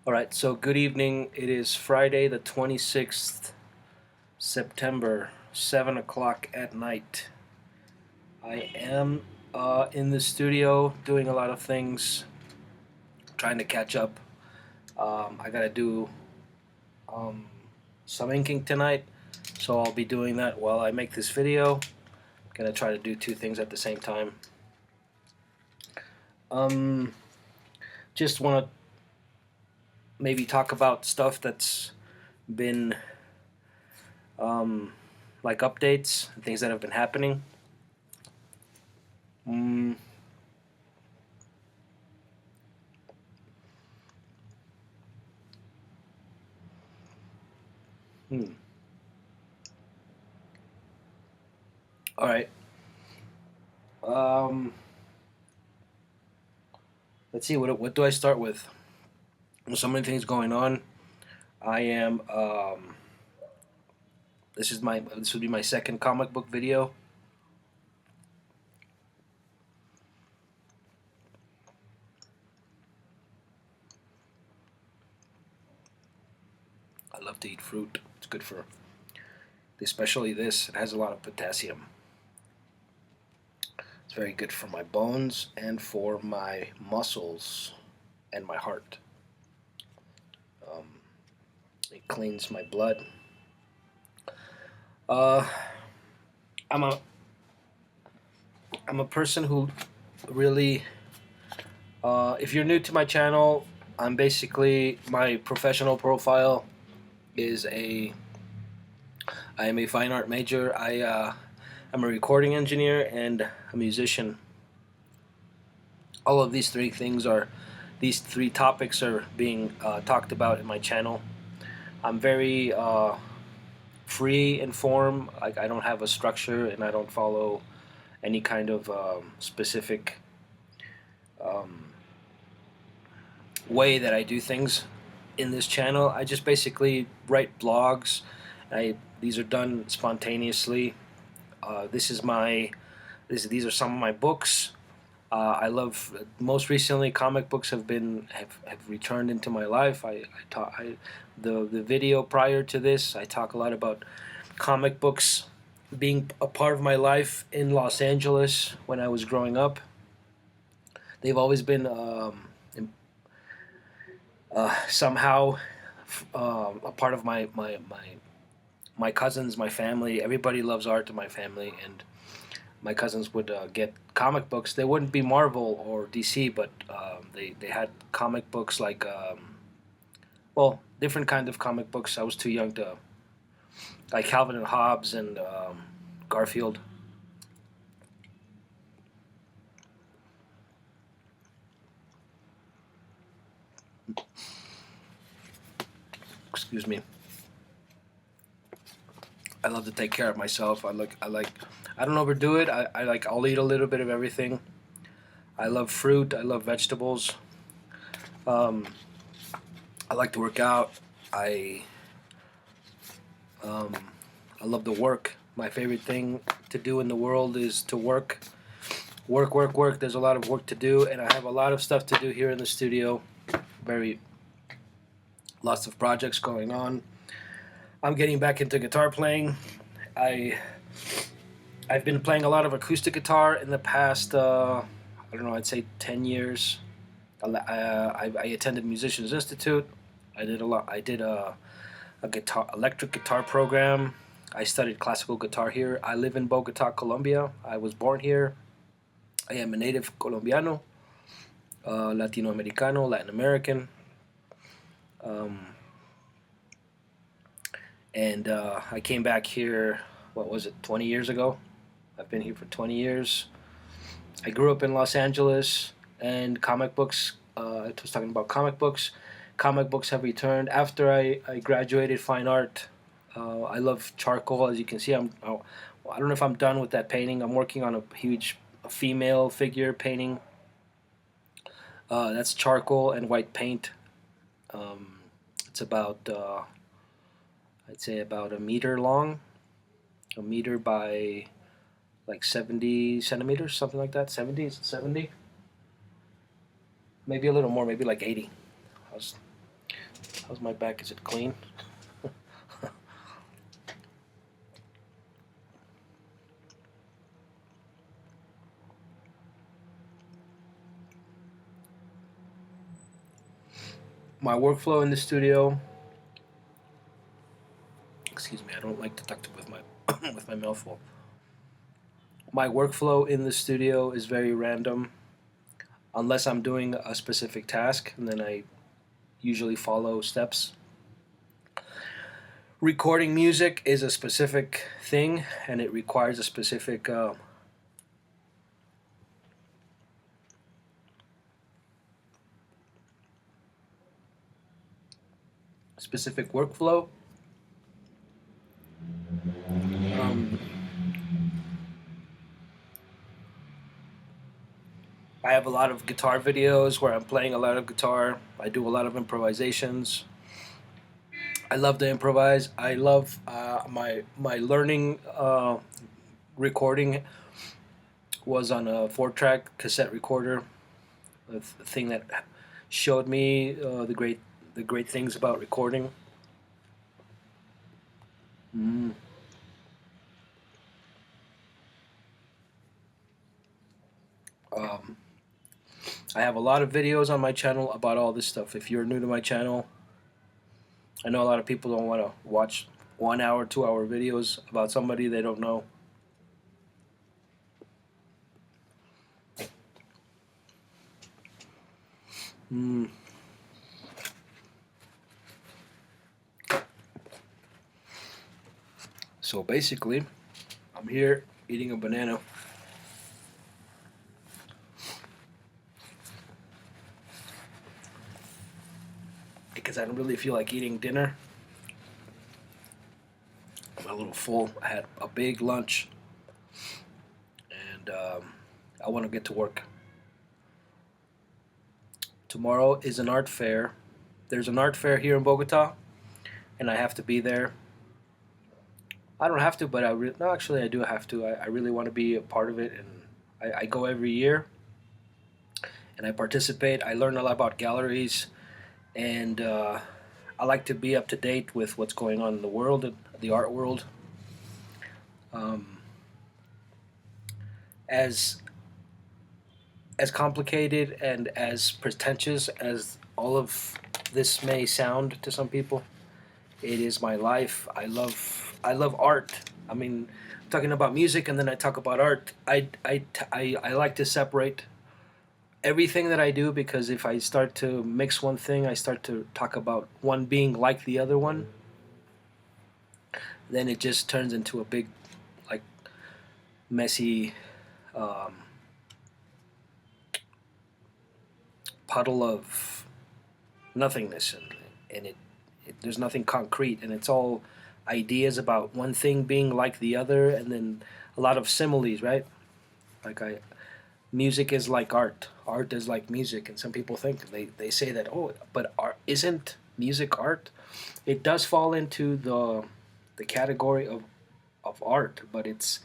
Alright, so good evening. It is Friday the 26th September, 7 o'clock at night. I am in the studio doing a lot of things, trying to catch up. I gotta do some inking tonight, so I'll be doing that while I make this video. I'm gonna try to do two things at the same time. Just want to maybe talk about stuff that's been like updates and things that have been happening. All right. Let's see. What do I start with? There's so many things going on. I am. This would be my second comic book video. I love to eat fruit. It's good for, especially this. It has a lot of potassium. It's very good for my bones and for my muscles and my heart. It cleans my blood. I'm a person who really, if you're new to my channel, I'm basically, my professional profile is I am a fine art major. I'm a recording engineer and a musician. All of these three topics are being talked about in my channel. I'm very free in form. Like, I don't have a structure and I don't follow any kind of specific way that I do things in this channel. I just basically write blogs. These are done spontaneously. These are some of my books. I love, most recently, comic books have returned into my life. The video prior to this, I talk a lot about comic books being a part of my life in Los Angeles when I was growing up. They've always been somehow a part of my cousins, my family. Everybody loves art in my family, and my cousins would get comic books. They wouldn't be Marvel or DC, but they had comic books like, well, different kind of comic books. I was too young to, like Calvin and Hobbes and Garfield. Excuse me. I love to take care of myself. I don't overdo it. I'll eat a little bit of everything. I love fruit. I love vegetables. I like to work out. I love to work. My favorite thing to do in the world is to work. Work. There's a lot of work to do, and I have a lot of stuff to do here in the studio. Lots of projects going on. I'm getting back into guitar playing. I've been playing a lot of acoustic guitar in the past, I don't know, I'd say 10 years. I attended Musicians Institute. I did a electric guitar program. I studied classical guitar here. I live in Bogota, Colombia. I was born here. I am a native Colombiano, Latinoamericano, Latin American. And I came back here, what was it, 20 years ago? I've been here for 20 years. I grew up in Los Angeles, and comic books, I was talking about comic books. Comic books have returned after I graduated fine art. I love charcoal. As you can see, I don't know if I'm done with that painting. I'm working on a huge female figure painting. That's charcoal and white paint. It's about, I'd say about a meter long, a meter by like 70 centimeters, something like that. 70, maybe a little more, maybe like 80. How's my back? Is it clean? My workflow in the studio. Excuse me. I don't like to talk with my with my mouth full. My workflow in the studio is very random, unless I'm doing a specific task, and then I usually follow steps. Recording music is a specific thing, and it requires a specific specific workflow. Um, I have a lot of guitar videos where I'm playing a lot of guitar. I do a lot of improvisations. I love to improvise. I love my learning recording was on a 4-track cassette recorder, the thing that showed me the great things about recording. Mm. Um, I have a lot of videos on my channel about all this stuff. If you're new to my channel, I know a lot of people don't want to watch 1 hour, 2 hour videos about somebody they don't know. Mm. So basically, I'm here eating a banana. Because I don't really feel like eating dinner. I'm a little full. I had a big lunch. And I want to get to work. Tomorrow is an art fair. There's an art fair here in Bogota, and I have to be there. I don't have to, but no, actually, I do have to. I really want to be a part of it, and I go every year, and I participate. I learn a lot about galleries, and I like to be up to date with what's going on in the world, the art world. Um, as as complicated and as pretentious as all of this may sound to some people, it is my life. I love art. I mean, talking about music and then I talk about art. I like to separate everything that I do, because if I start to mix one thing, I start to talk about one being like the other one, then it just turns into a big, like, messy um, puddle of nothingness, and there's nothing concrete, and it's all ideas about one thing being like the other, and then a lot of similes, right? Like music is like art is like music, and some people think they say that, oh, but art isn't music art. It does fall into the category of art, but it's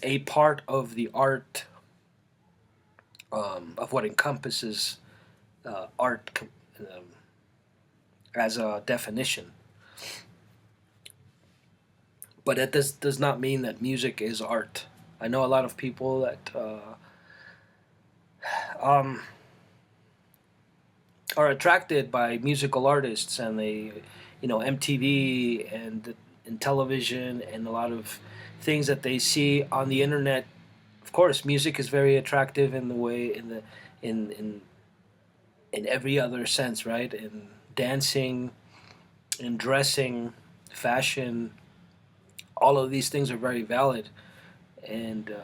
a part of the art, of what encompasses art, as a definition. But that does not mean that music is art. I know a lot of people that um, are attracted by musical artists, and they, MTV and television and a lot of things that they see on the internet. Of course, music is very attractive in the way in every other sense, right? In dancing, in dressing, fashion, all of these things are very valid. And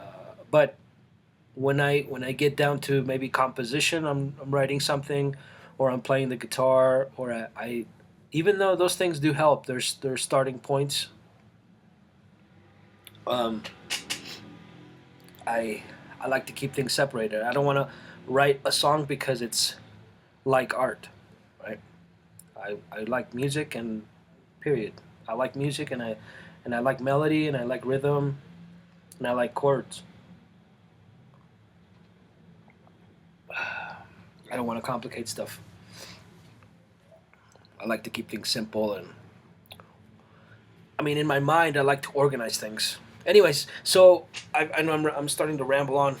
but when I get down to maybe composition, I'm writing something, or I'm playing the guitar, or I even though those things do help, there's starting points. Um, I I like to keep things separated. I don't want to write a song because it's like art, right? I like music, and period. I like music, and I like melody, and I like rhythm, and I like chords. I don't want to complicate stuff. I like to keep things simple, and I mean, in my mind, I like to organize things. Anyways, so I know I'm starting to ramble on.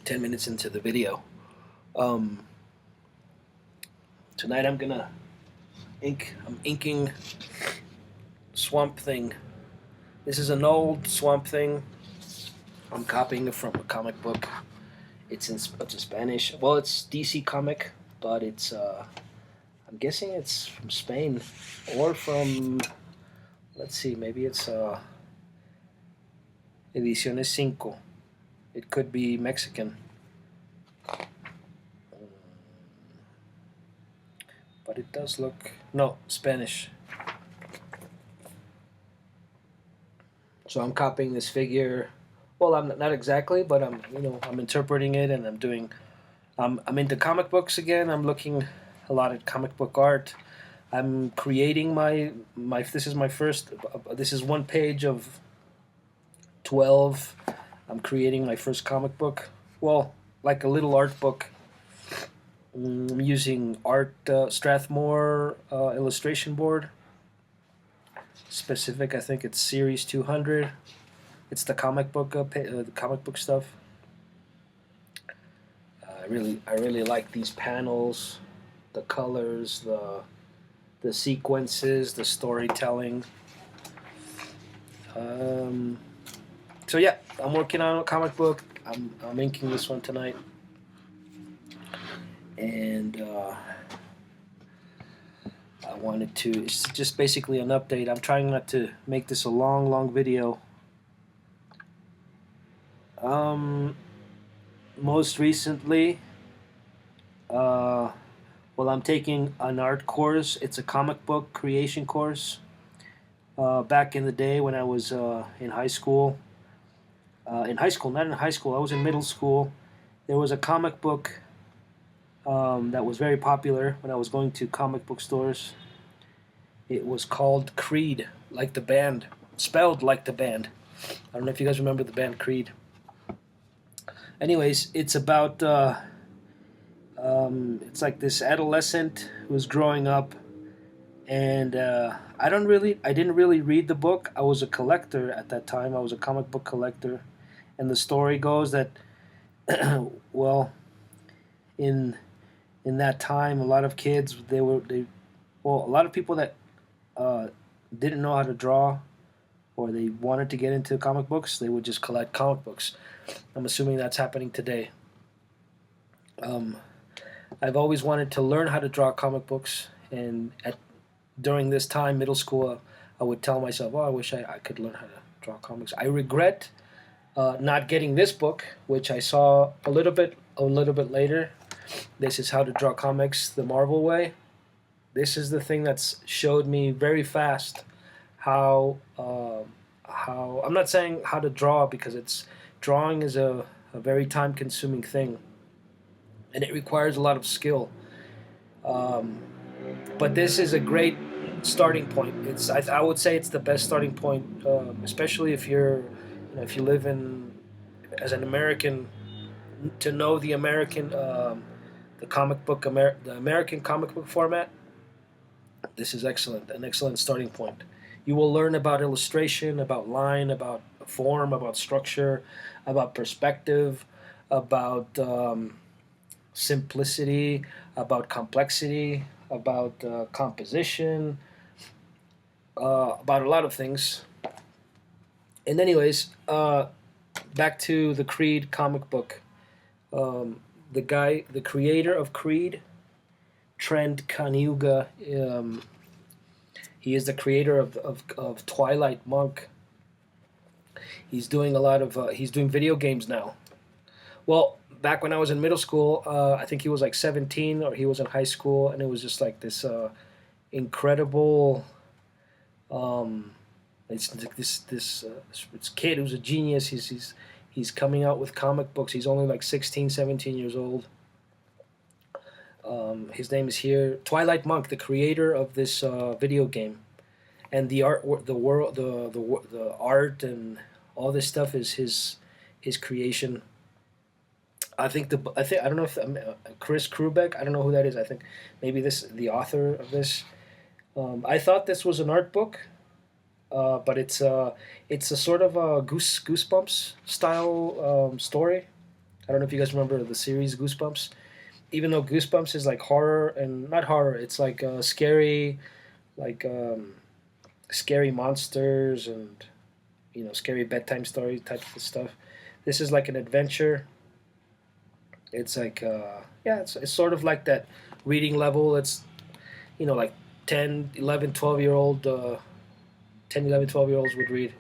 10 minutes into the video. Um, Tonight I'm gonna ink. I'm inking Swamp Thing. This is an old Swamp Thing. I'm copying it from a comic book. It's in Spanish. Well, it's DC comic, but it's I'm guessing it's from Spain or from, let's see, maybe it's Ediciones Cinco. It could be Mexican. But it does look, no, Spanish. So I'm copying this figure. Well, I'm not exactly, but I'm interpreting it, and I'm into comic books again. I'm looking a lot at comic book art. I'm creating my this is my first, this is one page of 12. I'm creating my first comic book. Well, like a little art book. I'm using Art Strathmore illustration board. Specific, I think it's Series 200. It's the comic book, the comic book stuff. I really like these panels, the colors, the sequences, the storytelling. So yeah, I'm working on a comic book. I'm inking this one tonight, and I wanted to. It's just basically an update. I'm trying not to make this a long video. Most recently, well, I'm taking an art course. It's a comic book creation course. Back in the day when I was in high school, not in high school, I was in middle school. There was a comic book that was very popular when I was going to comic book stores. It was called Creed, like the band, spelled like the band. I don't know if you guys remember the band Creed. Anyways, it's about it's like this adolescent who's growing up, and I didn't really read the book. I was a collector at that time. I was a comic book collector, and the story goes that, well, in that time, a lot of kids a lot of people that didn't know how to draw, or they wanted to get into comic books, they would just collect comic books. I'm assuming that's happening today. I've always wanted to learn how to draw comic books, and during this time, middle school, I would tell myself, "Oh, I wish I could learn how to draw comics." I regret not getting this book, which I saw a little bit later. This is How to Draw Comics the Marvel Way. This is the thing that's showed me very fast how I'm not saying how to draw, because drawing is a very time-consuming thing, and it requires a lot of skill. But this is a great starting point. I would say it's the best starting point, especially if if you live as an American, to know the the American comic book format. This is an excellent starting point. You will learn about illustration, about line, about form, about structure, about perspective, about simplicity, about complexity, about composition, about a lot of things. And anyways, back to the Creed comic book. The creator of Creed, Trent Kaniuga, he is the creator of Twilight Monk. He's doing he's doing video games now. Well, back when I was in middle school, I think he was like 17, or he was in high school, and it was just like this incredible. It's like this kid who's a genius. He's coming out with comic books. He's only like 16, 17 years old. His name is here, Twilight Monk, the creator of this video game, and the art, the art and all this stuff is his creation. I don't know if Chris Krubeck. I don't know who that is. I think maybe this the author of this. I thought this was an art book, but it's a sort of a Goosebumps style story. I don't know if you guys remember the series Goosebumps. Even though Goosebumps is like horror and not horror, it's like scary, like scary monsters and scary bedtime story type of stuff. This is like an adventure. It's like yeah, it's sort of like that reading level. It's like 10, 11, 12 year old 10, 11, 12 year olds would read.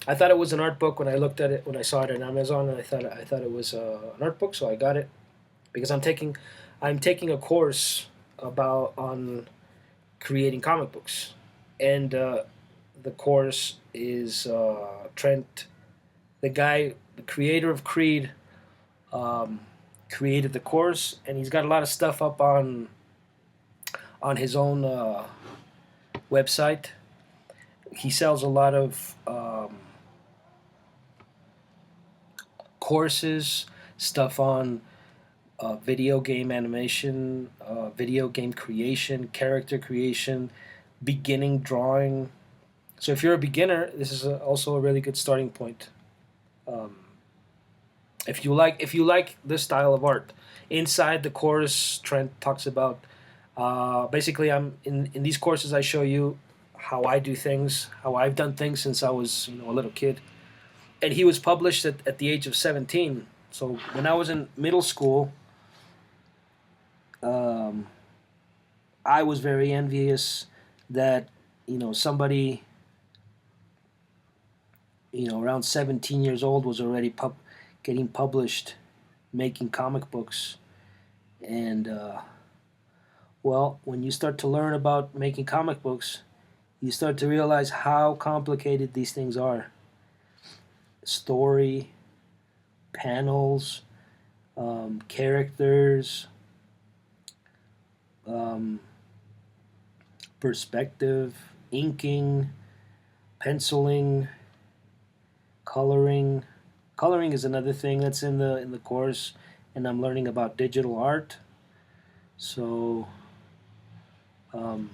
I thought it was an art book when I looked at it when I saw it on Amazon, and I thought it was an art book, so I got it because I'm taking a course about on creating comic books, and the course is Trent, the creator of Creed, um, created the course, and he's got a lot of stuff up on his own website. He sells a lot of courses, stuff on video game animation, video game creation, character creation, beginning drawing. So if you're a beginner, this is also a really good starting point. Um, if you like this style of art, inside the course, Trent talks about basically I'm in these courses I show you how I do things, how I've done things since I was a little kid. And he was published at the age of 17. So when I was in middle school, um, I was very envious that somebody around 17 years old was already getting published, making comic books. And well, when you start to learn about making comic books, you start to realize how complicated these things are. Story, panels, characters, um, perspective, inking, penciling, coloring. Coloring is another thing that's in the course, and I'm learning about digital art. So um,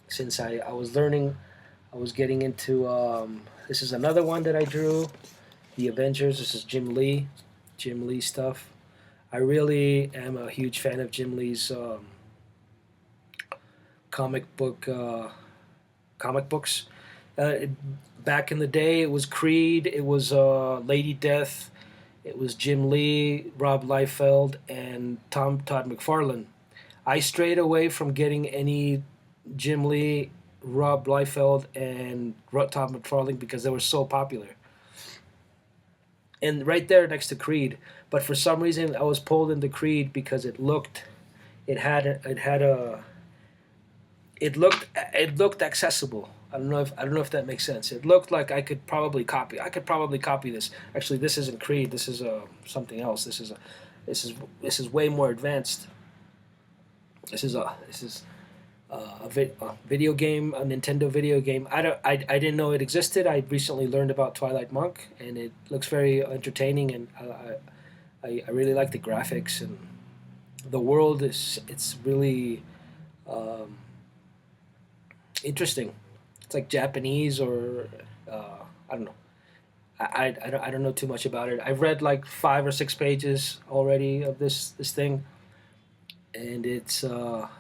since I was learning, I was getting into this is another one that I drew, the Avengers. This is Jim Lee stuff. I really am a huge fan of Jim Lee's comic book comic books. Uh, it, Back in the day, it was Creed, it was Lady Death, it was Jim Lee, Rob Liefeld, and Todd McFarlane. I strayed away from getting any Jim Lee, Rob Liefeld, and Todd McFarlane because they were so popular. And right there next to Creed, but for some reason I was pulled into Creed because it looked accessible. I don't know if that makes sense. It looked like I could probably copy this. Actually, this isn't Creed. This is something else. This is way more advanced. This is a video game, a Nintendo video game. I didn't know it existed. I recently learned about Twilight Monk, and it looks very entertaining, and I really like the graphics, and the world it's really um, interesting. It's like Japanese or I don't know. I don't know too much about it. I've read like 5 or 6 pages already of this thing, and it's not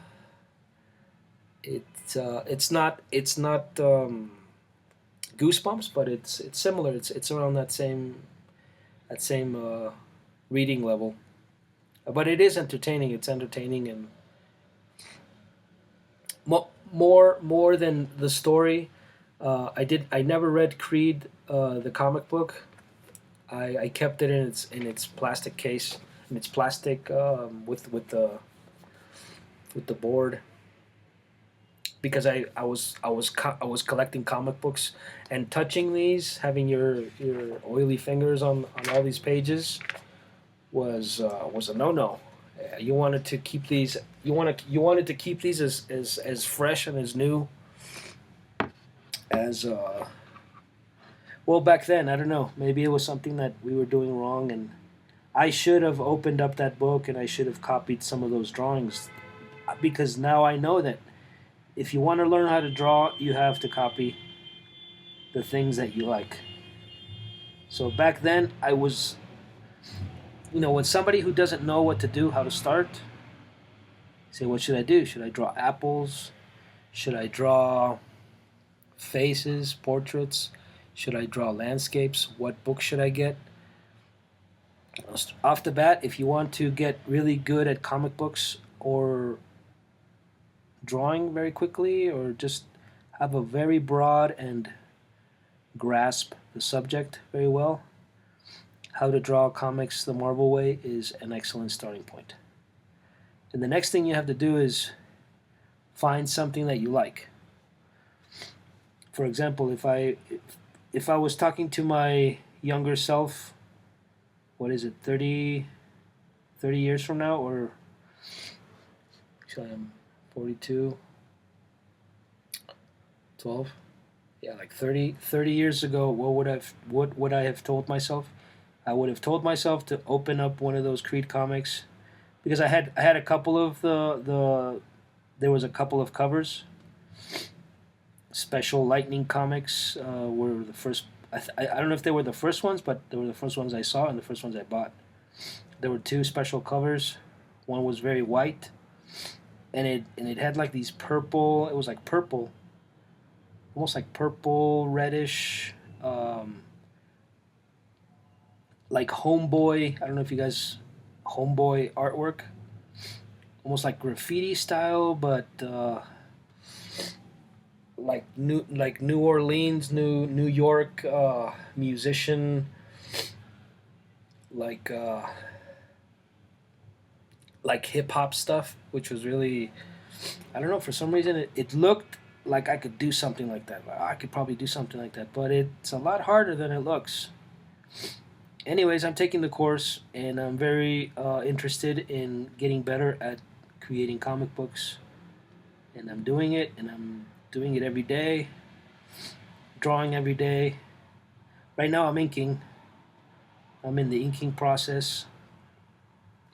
Goosebumps, but it's similar. It's around that same reading level, but it is entertaining. It's entertaining and more than the story. I never read Creed, the comic book. I kept it in its plastic case, in its plastic with the board, because I was collecting comic books, and touching these, having your oily fingers on all these pages was a no. You wanted to keep these. You wanted to keep these as fresh and as new as well back then. I don't know. Maybe it was something that we were doing wrong, and I should have opened up that book and I should have copied some of those drawings, because now I know that if you want to learn how to draw, you have to copy the things that you like. So back then, I was, when somebody who doesn't know what to do, how to start, say, what should I do? Should I draw apples? Should I draw faces, portraits? Should I draw landscapes? What book should I get? Off the bat, if you want to get really good at comic books or drawing very quickly, or just have a very broad and grasp the subject very well, How to Draw Comics the Marvel Way is an excellent starting point. And the next thing you have to do is find something that you like. For example, if I was talking to my younger self, what is it, 30 years from now, or actually I'm 42, 12, yeah, like 30 years ago, what would I have told myself? I would have told myself to open up one of those Creed comics, because I had a couple of there was a couple of covers. Special Lightning comics were the first. I don't know if they were the first ones, but they were the first ones I saw and the first ones I bought. There were two special covers. One was very white, and it had like these purple. It was like purple, almost like purple reddish, like Homeboy. I don't know if you guys Homeboy artwork, almost like graffiti style, but like New Orleans, New York musician, like hip hop stuff, which was really, I don't know, for some reason it looked like I could do something like that. I could probably do something like that, but it's a lot harder than it looks. Anyways, I'm taking the course and I'm very interested in getting better at creating comic books, and I'm doing it, and I'm doing it every day, drawing every day. Right now I'm inking. I'm in the inking process.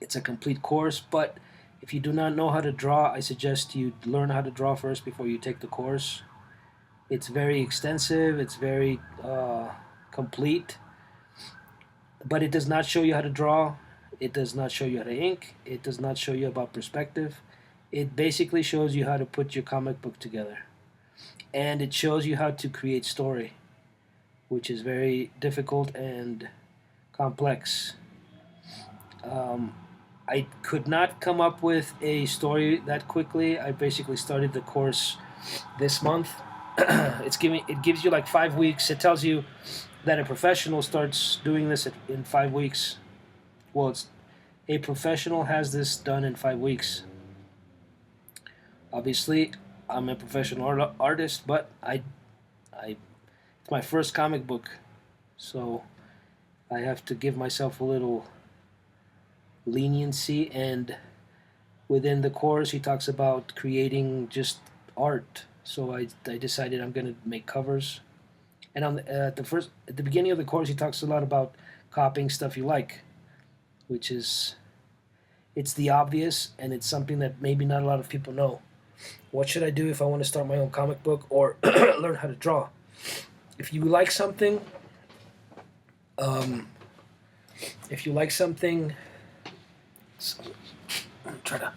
It's a complete course, but if you do not know how to draw, I suggest you learn how to draw first before you take the course. It's very extensive, it's very complete, but it does not show you how to draw. It does not show you how to ink. It does not show you about perspective. It basically shows you how to put your comic book together. And it shows you how to create story, which is very difficult and complex. I could not come up with a story that quickly. I basically started the course this month. It gives you like 5 weeks. It tells you that a professional starts doing this in 5 weeks. Well, a professional has this done in 5 weeks. Obviously, I'm a professional artist, but it's my first comic book, so I have to give myself a little leniency. And within the course, he talks about creating just art. So I decided I'm going to make covers. And at the beginning of the course, he talks a lot about copying stuff you like, which is, it's the obvious, and it's something that maybe not a lot of people know. What should I do if I want to start my own comic book or learn how to draw? If you like something, try to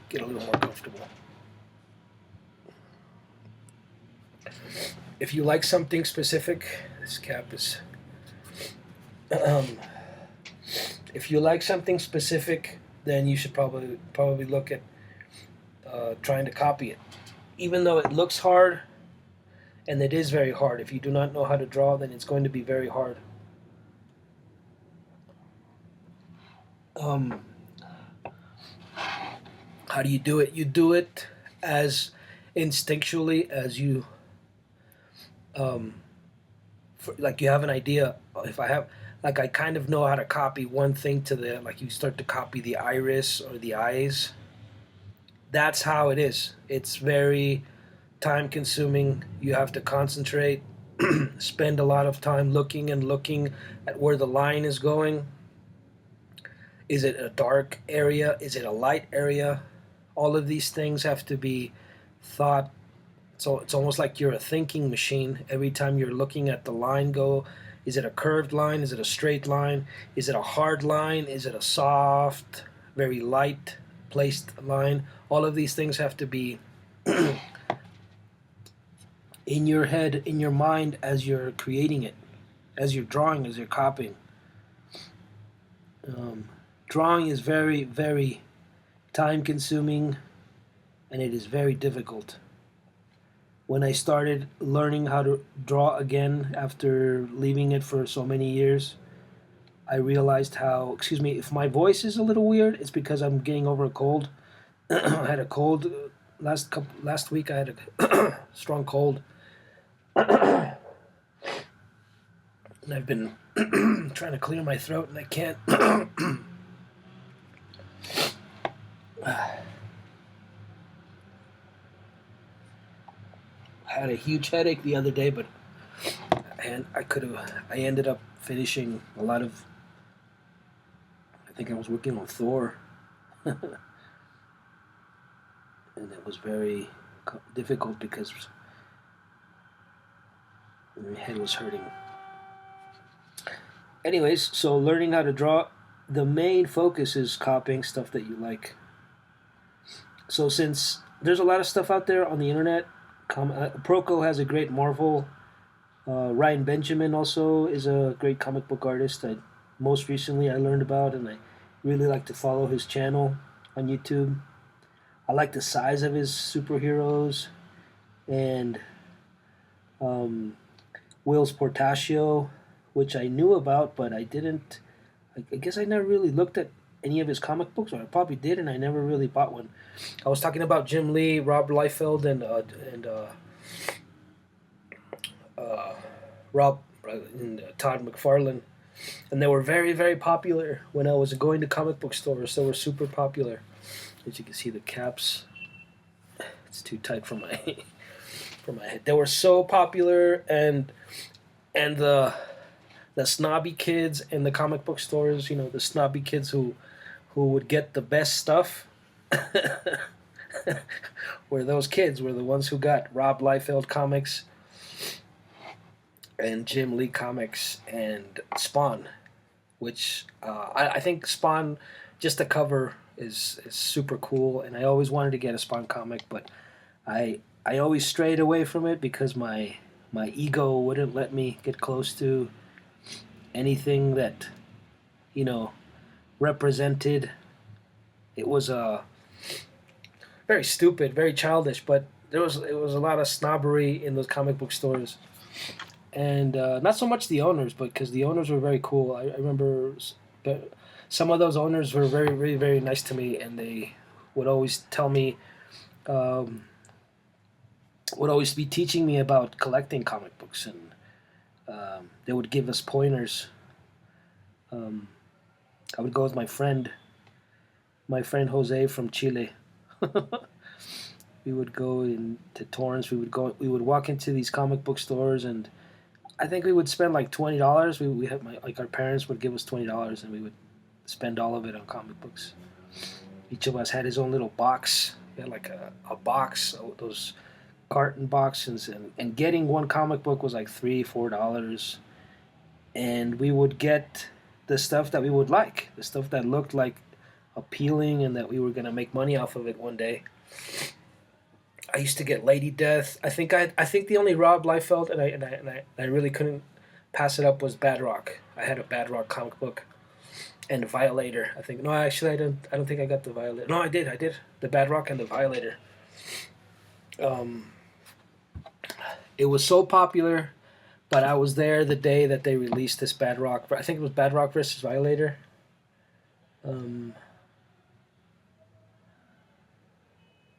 get a little more comfortable. If you like something specific, this cap is. If you like something specific, then you should probably look at trying to copy it. Even though it looks hard, and it is very hard. If you do not know how to draw, then it's going to be very hard. How do you do it? You do it as instinctually as you, like you have an idea. If I have, like, I kind of know how to copy one thing to the, like you start to copy the iris or the eyes. That's how it is. It's very time consuming. You have to concentrate, spend a lot of time looking at where the line is going. Is it a dark area? Is it a light area? All of these things have to be thought. So it's almost like you're a thinking machine. Every time you're looking at the line go, is it a curved line? Is it a straight line? Is it a hard line? Is it a soft, very light placed line? All of these things have to be in your head, in your mind as you're creating it, as you're drawing, as you're copying. Drawing is very, very time consuming, and it is very difficult. When I started learning how to draw again after leaving it for so many years, I realized how, excuse me, if my voice is a little weird, it's because I'm getting over a cold. I had a cold last week. I had a strong cold, and I've been trying to clear my throat, and I can't. I had a huge headache the other day, but I ended up finishing a lot of. I think I was working on Thor, and it was very difficult because my head was hurting. Anyways, so learning how to draw, the main focus is copying stuff that you like. So since there's a lot of stuff out there on the internet, Proco has a great Marvel. Ryan Benjamin also is a great comic book artist. Most recently I learned about, and I really like to follow his channel on YouTube. I like the size of his superheroes, and Will's Portacio, which I knew about, but I didn't. I guess I never really looked at any of his comic books, or I probably did, and I never really bought one. I was talking about Jim Lee, Rob Liefeld, and Todd McFarlane, and they were very, very popular when I was going to comic book stores. They were super popular. As you can see, the caps. It's too tight for my for my head. They were so popular, and the snobby kids in the comic book stores. You know, the snobby kids who would get the best stuff. Were those kids were the ones who got Rob Liefeld comics and Jim Lee comics and Spawn, which I think Spawn, just the cover is super cool, and I always wanted to get a Spawn comic, but I always strayed away from it because my ego wouldn't let me get close to anything that, you know, represented. It was very stupid, very childish, but it was a lot of snobbery in those comic book stores, and not so much the owners, but because the owners were very cool. I remember some of those owners were very, very, very nice to me, and they would always tell me, would always be teaching me about collecting comic books, and they would give us pointers. I would go with my friend Jose from Chile. We would go into Torrance. We would walk into these comic book stores, and I think we would spend like $20. We had our parents would give us $20, and we would spend all of it on comic books. Each of us had his own little box. We had like a box, those carton boxes, and getting one comic book was like $3-4, and we would get the stuff that we would like, the stuff that looked like appealing and that we were gonna make money off of it one day. I used to get Lady Death. I think the only Rob Liefeld and I really couldn't pass it up was Bad Rock. I had a Bad Rock comic book and Violator. I think no, actually I don't think I got the Violator. No, I did the Bad Rock and the Violator. It was so popular, but I was there the day that they released this Bad Rock. I think it was Bad Rock versus Violator.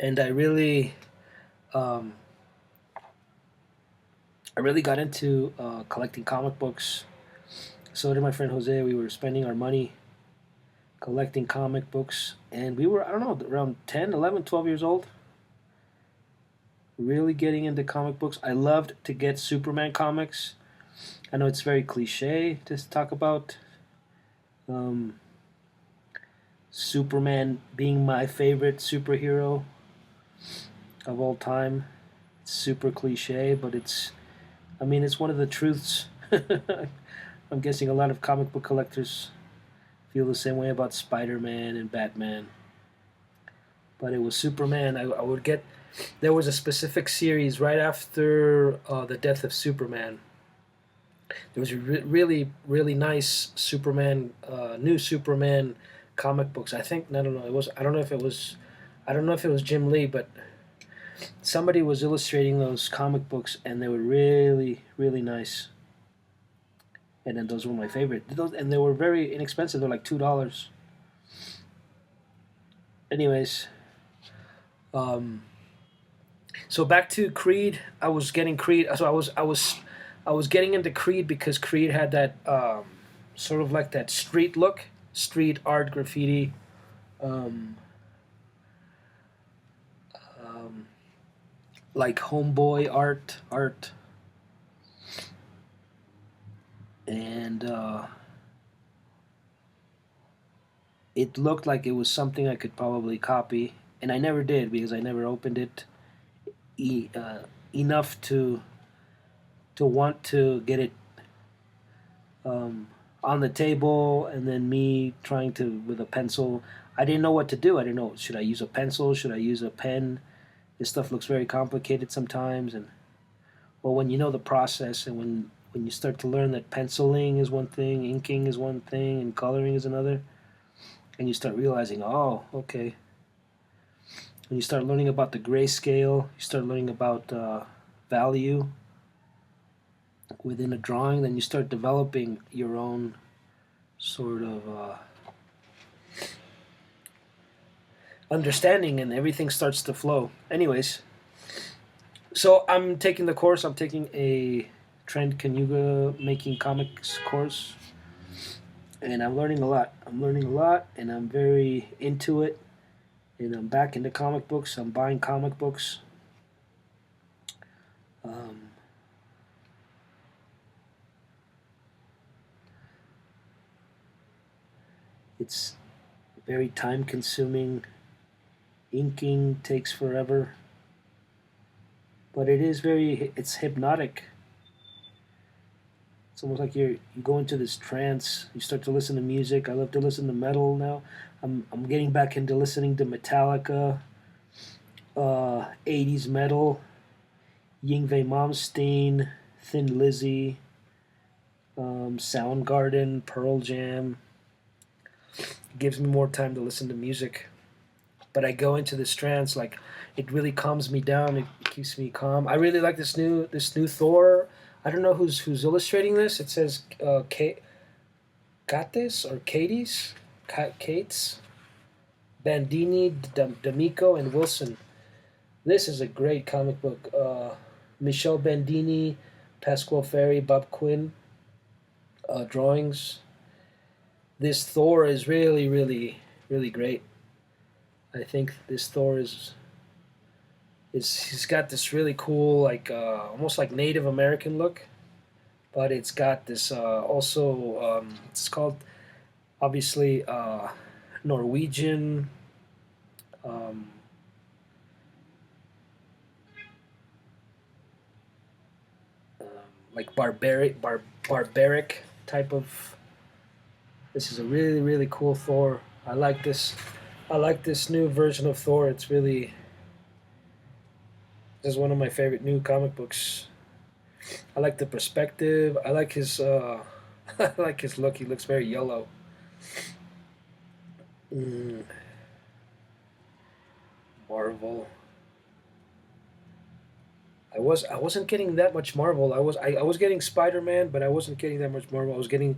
And I really got into collecting comic books. So did my friend Jose. We were spending our money collecting comic books, and we were, I don't know, around 10, 11, 12 years old. Really getting into comic books. I loved to get Superman comics. I know it's very cliche to talk about Superman being my favorite superhero of all time. It's super cliche, but I mean, it's one of the truths. I'm guessing a lot of comic book collectors feel the same way about Spider-Man and Batman. But it was Superman. I would get. There was a specific series right after the death of Superman. There was a really nice Superman, new Superman comic books. I think I don't know. It was I don't know if it was I don't know if it was Jim Lee, but somebody was illustrating those comic books, and they were really nice. And then those were my favorite. And they were very inexpensive. They're like $2. Anyways, um, so back to Creed. I was getting Creed. So I was getting into Creed because Creed had that sort of like that street look, street art, graffiti, um, um, like homeboy art, and it looked like it was something I could probably copy, and I never did because I never opened it e- uh, enough to want to get it um, on the table, and then me trying to with a pencil. I didn't know what to do. I didn't know, should I use a pencil? Should I use a pen? This stuff looks very complicated sometimes, and well, when you know the process, and when you start to learn that penciling is one thing, inking is one thing, and coloring is another, and you start realizing, oh, okay. When you start learning about the grayscale, you start learning about value within a drawing, then you start developing your own sort of understanding, and everything starts to flow. Anyways, so I'm taking the course. I'm taking a Trent Kaniuga making comics course, and I'm learning a lot. I'm learning a lot, and I'm very into it. And I'm back into comic books. I'm buying comic books. Um, it's very time consuming. Inking takes forever, but it's hypnotic. It's almost like you go into this trance. You start to listen to music. I love to listen to metal now. I'm getting back into listening to Metallica, 80s metal, Yngwie Malmsteen, Thin Lizzy, Soundgarden, Pearl Jam. It gives me more time to listen to music. But I go into this trance, like it really calms me down. It keeps me calm. I really like this new Thor. I don't know who's illustrating this. It says Kate, Kates or Katie's, Kate's, Bandini, D'Amico, and Wilson. This is a great comic book. Michel Bandini, Pasquale Ferry, Bob Quinn drawings. This Thor is really great. I think this Thor is he's got this really cool, like almost like Native American look, but it's got this also it's called obviously Norwegian, um, um, like barbaric type of. This is a really cool Thor. I like this. I like this new version of Thor. This is one of my favorite new comic books. I like the perspective. I like his I like his look. He looks very yellow. Mm, Marvel. I wasn't getting that much Marvel. I was getting Spider Man, but I wasn't getting that much Marvel. I was getting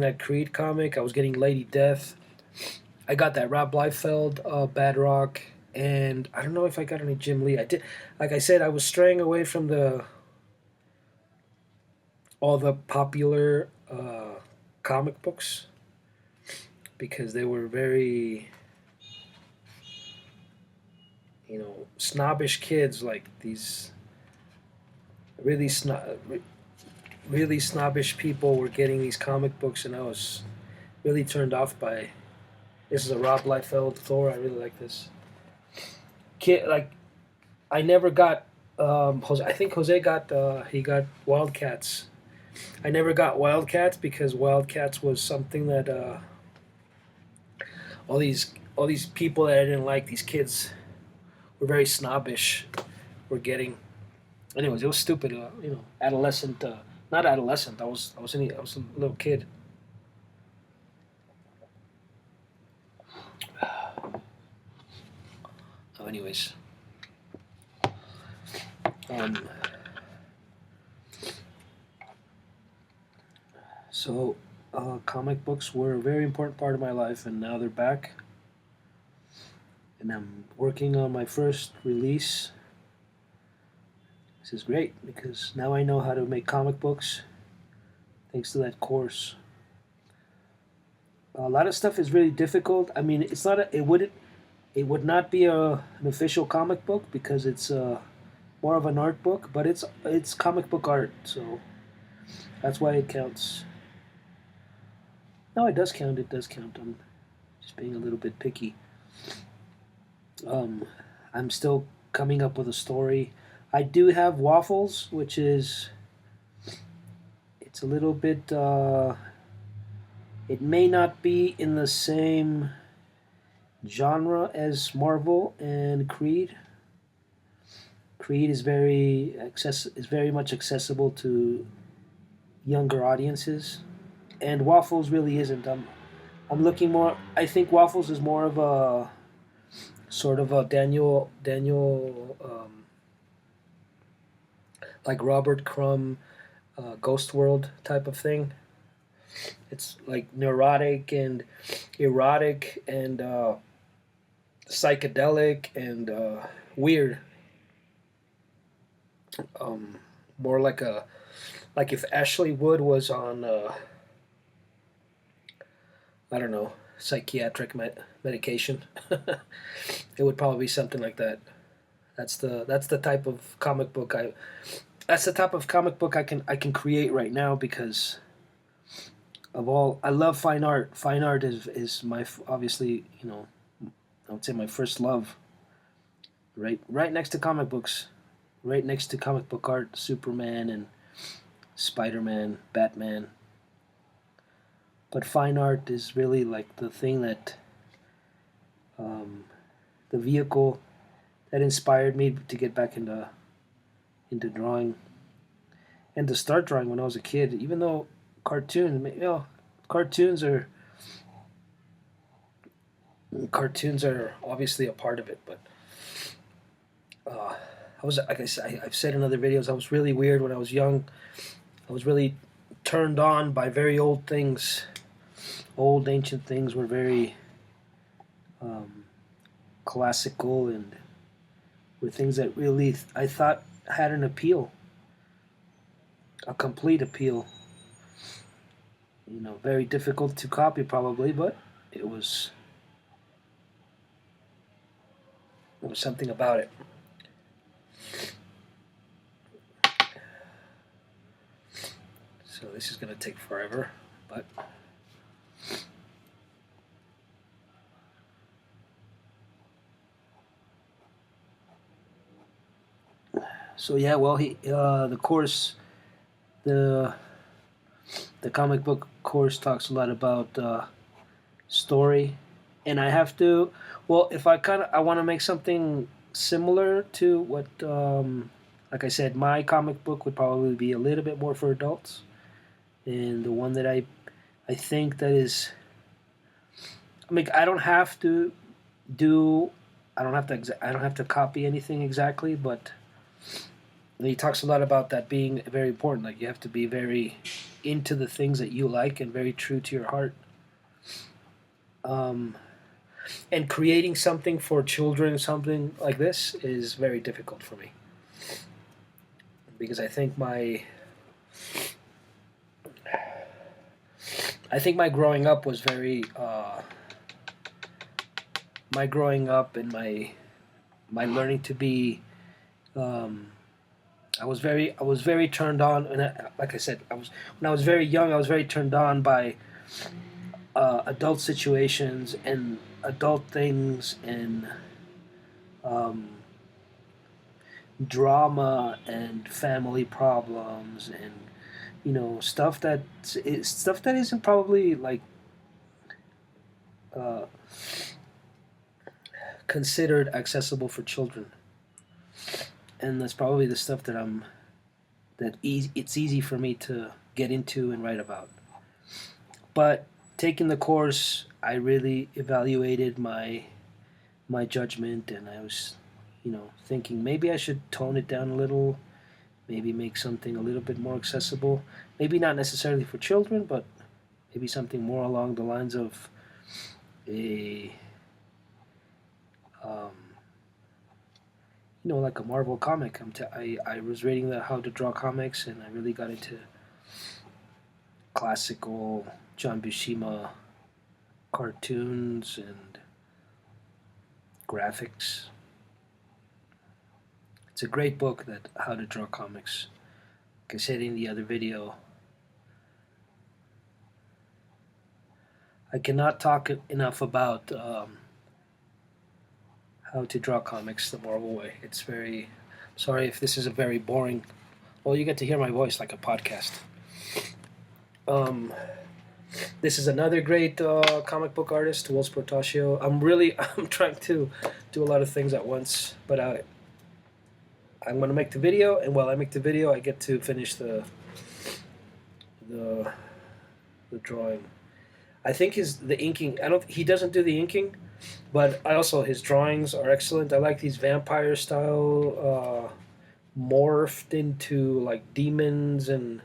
that Creed comic. I was getting Lady Death. I got that Rob Liefeld, Bad Rock, and I don't know if I got any Jim Lee. I did, like I said, I was straying away from the all the popular comic books because they were very, snobbish kids, like these really really snobbish people were getting these comic books, and I was really turned off by This is a Rob Liefeld Thor. I really like this. Kid, like I never got Jose. I think Jose got he got Wildcats. I never got Wildcats because Wildcats was something that all these people that I didn't like, these kids were very snobbish. Were getting, anyways. It was stupid. Adolescent. Not adolescent. I was a little kid. Oh, anyways. So, comic books were a very important part of my life, and now they're back. And I'm working on my first release. This is great because now I know how to make comic books thanks to that course. A lot of stuff is really difficult. I mean, it's not it would not be an official comic book because it's more of an art book, but it's comic book art, so that's why it counts. No, it does count. It does count. I'm just being a little bit picky. I'm still coming up with a story. I do have Waffles, which is it's a little bit. It may not be in the same genre as Marvel and Creed. Creed is very much accessible to younger audiences, and Waffles really isn't. I'm looking more. I think Waffles is more of a sort of a Daniel like Robert Crumb, Ghost World type of thing. It's like neurotic and erotic and psychedelic and weird. More like if Ashley Wood was on I don't know, psychiatric medication. It would probably be something like that. That's the type of comic book I can create right now because of all I love fine art. Fine art is my obviously, I would say my first love. Right next to comic books, right next to comic book art, Superman and Spider-Man, Batman. But fine art is really like the thing that the vehicle that inspired me to get back into drawing and to start drawing when I was a kid. Even though cartoons are obviously a part of it, but I was, like I said, I've said in other videos, I was really weird when I was young. I was really turned on by very old things. Old ancient things were very classical and were things that really I thought had an appeal, a complete appeal. Very difficult to copy probably, but it was something about it. So this is going to take forever, but so yeah, well, the course, the comic book course talks a lot about story, and I have to. Well, if I want to make something similar to what, like I said, my comic book would probably be a little bit more for adults, and the one that I think that is. I mean, I don't have to copy anything exactly, but he talks a lot about that being very important. Like you have to be very into the things that you like and very true to your heart. And creating something for children, something like this, is very difficult for me because I think my growing up was very my growing up and my learning to be. I was very turned on, and like I said, when I was very young, I was very turned on by adult situations and adult things and um, drama and family problems and stuff stuff that isn't probably like uh, considered accessible for children, and that's probably the stuff it's easy for me to get into and write about. But taking the course, I really evaluated my judgment, and I was, thinking maybe I should tone it down a little, maybe make something a little bit more accessible. Maybe not necessarily for children, but maybe something more along the lines of a, um, like a Marvel comic. I was reading the How to Draw Comics, and I really got into classical John Buscema cartoons and graphics. It's a great book, that How to Draw Comics. Like I said in the other video, I cannot talk enough about How to Draw Comics the Marvel way. It's very... Sorry if this is a very boring... Well, you get to hear my voice like a podcast. This is another great comic book artist, Will Portacio. I'm trying to do a lot of things at once, but I'm going to make the video, and while I make the video, I get to finish the drawing. I think the inking. He doesn't do the inking, but his drawings are excellent. I like these vampire style, morphed into like demons and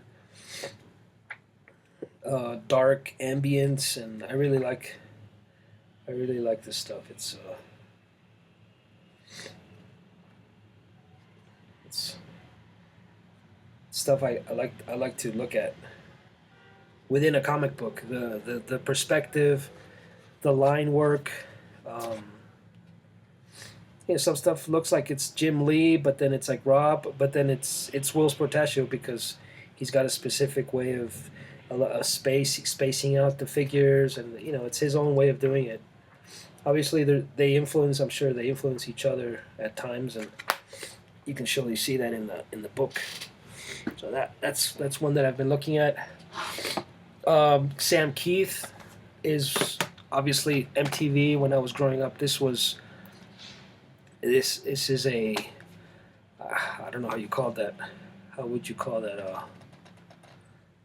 dark ambience, and I really like this stuff. It's stuff I like to look at within a comic book. The perspective, the line work. Some stuff looks like it's Jim Lee, but then it's like Rob, but then it's Will Portacio, because he's got a specific way of spacing out the figures, and it's his own way of doing it. Obviously, I'm sure they influence each other at times, and you can surely see that in the book. So that's one that I've been looking at. Sam Keith is obviously MTV. When I was growing up, this is a I don't know how you call that. How would you call that?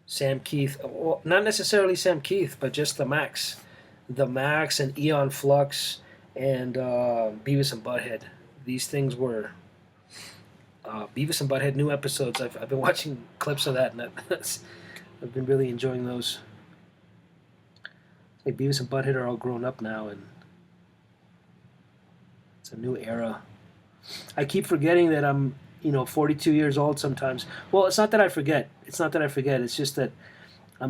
Sam Keith. Well, not necessarily Sam Keith, but just the Max and Eon Flux and Beavis and Butthead. These things were Beavis and Butthead new episodes. I've been watching clips of that, and I've been really enjoying those. It's like Beavis and Butthead are all grown up now, and it's a new era. I keep forgetting that I'm 42 years old sometimes. Well, it's not that I forget. It's just that I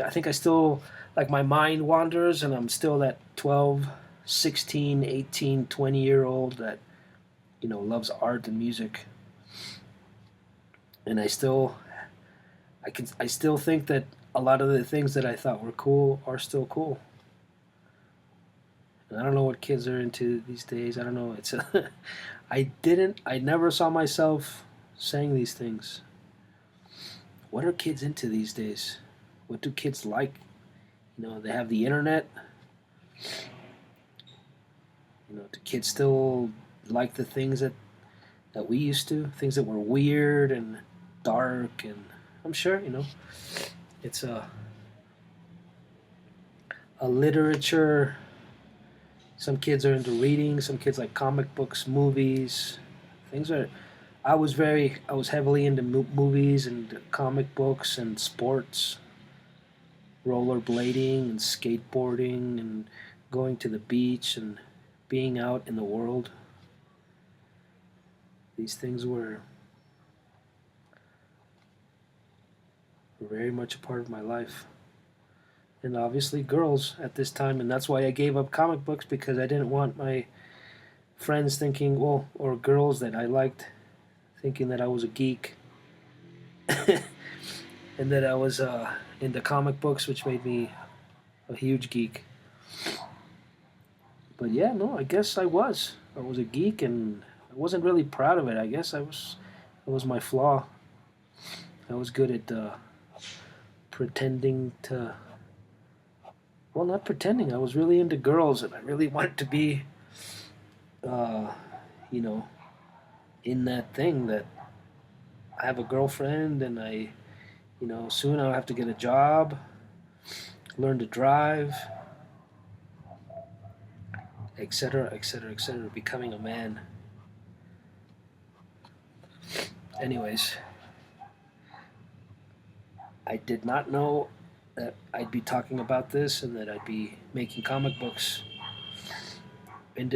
think I still, like, my mind wanders, and I'm still that 12, 16, 18, 20-year-old that, loves art and music. And I still think that a lot of the things that I thought were cool are still cool. And I don't know what kids are into these days. I don't know. I never saw myself saying these things. What are kids into these days? What do kids like? They have the internet. Do kids still like the things that we used to? Things that were weird and dark, and I'm sure, it's a literature. Some kids are into reading. Some kids like comic books, movies. I was heavily into movies and comic books and sports, rollerblading and skateboarding and going to the beach and being out in the world. These things were very much a part of my life. And obviously girls at this time, and that's why I gave up comic books, because I didn't want my friends thinking, or girls that I liked, thinking that I was a geek and that I was into comic books, which made me a huge geek. But yeah, no, I guess I was. I was a geek, and I wasn't really proud of it. I guess I was. It was my flaw. I was good at pretending to. Well, not pretending. I was really into girls, and I really wanted to be, uh, you know, in that thing that I have a girlfriend, and soon I'll have to get a job, learn to drive, etc., etc., etc. Becoming a man. Anyways, I did not know that I'd be talking about this and that I'd be making comic books.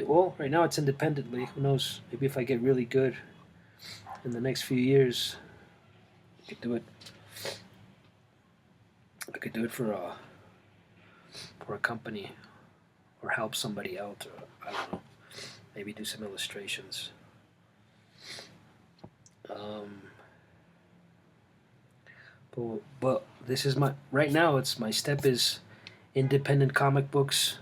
Well, right now it's independently. Who knows? Maybe if I get really good in the next few years, I could do it. I could do it for a company, or help somebody out, or I don't know. Maybe do some illustrations. But this is my right now. It's my step is independent comic books.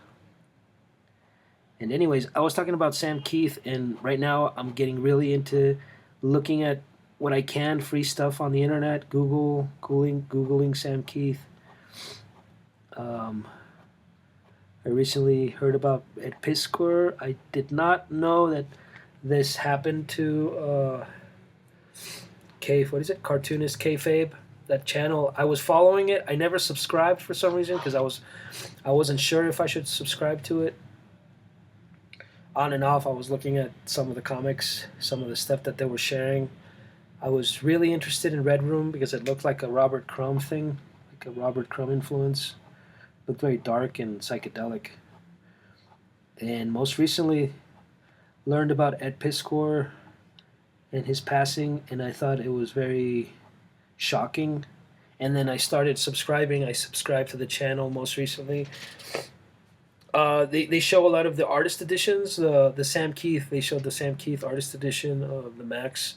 And anyways, I was talking about Sam Keith, and right now I'm getting really into looking at what I can free stuff on the internet. Googling Sam Keith. I recently heard about Ed Piskor. I did not know that this happened to what is it? Cartoonist Kayfabe. That channel. I was following it. I never subscribed for some reason because I wasn't sure if I should subscribe to it. On and off, I was looking at some of the comics, some of the stuff that they were sharing. I was really interested in Red Room because it looked like a Robert Crumb thing, like a Robert Crumb influence. It looked very dark and psychedelic. And most recently, learned about Ed Piskor and his passing, and I thought it was very shocking. And then I started subscribing. I subscribed to the channel most recently. They show a lot of the artist editions. The Sam Keith, they showed the Sam Keith artist edition of the Max.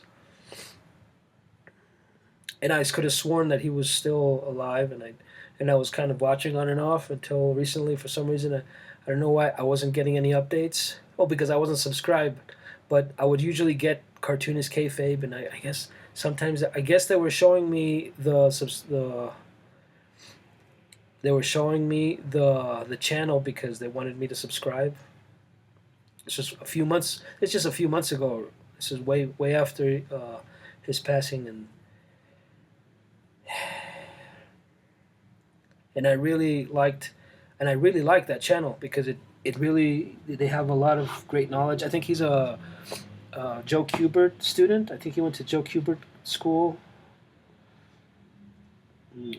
And I could have sworn that he was still alive, and I was kind of watching on and off until recently. For some reason, I don't know why I wasn't getting any updates. Oh, because I wasn't subscribed. But I would usually get Cartoonist Kayfabe, and I guess sometimes they were showing me the channel because they wanted me to subscribe. It's just a few months. It's just a few months ago. This is way after his passing, and I really liked that channel because it really they have a lot of great knowledge. I think he's a Joe Kubert student. I think he went to Joe Kubert school,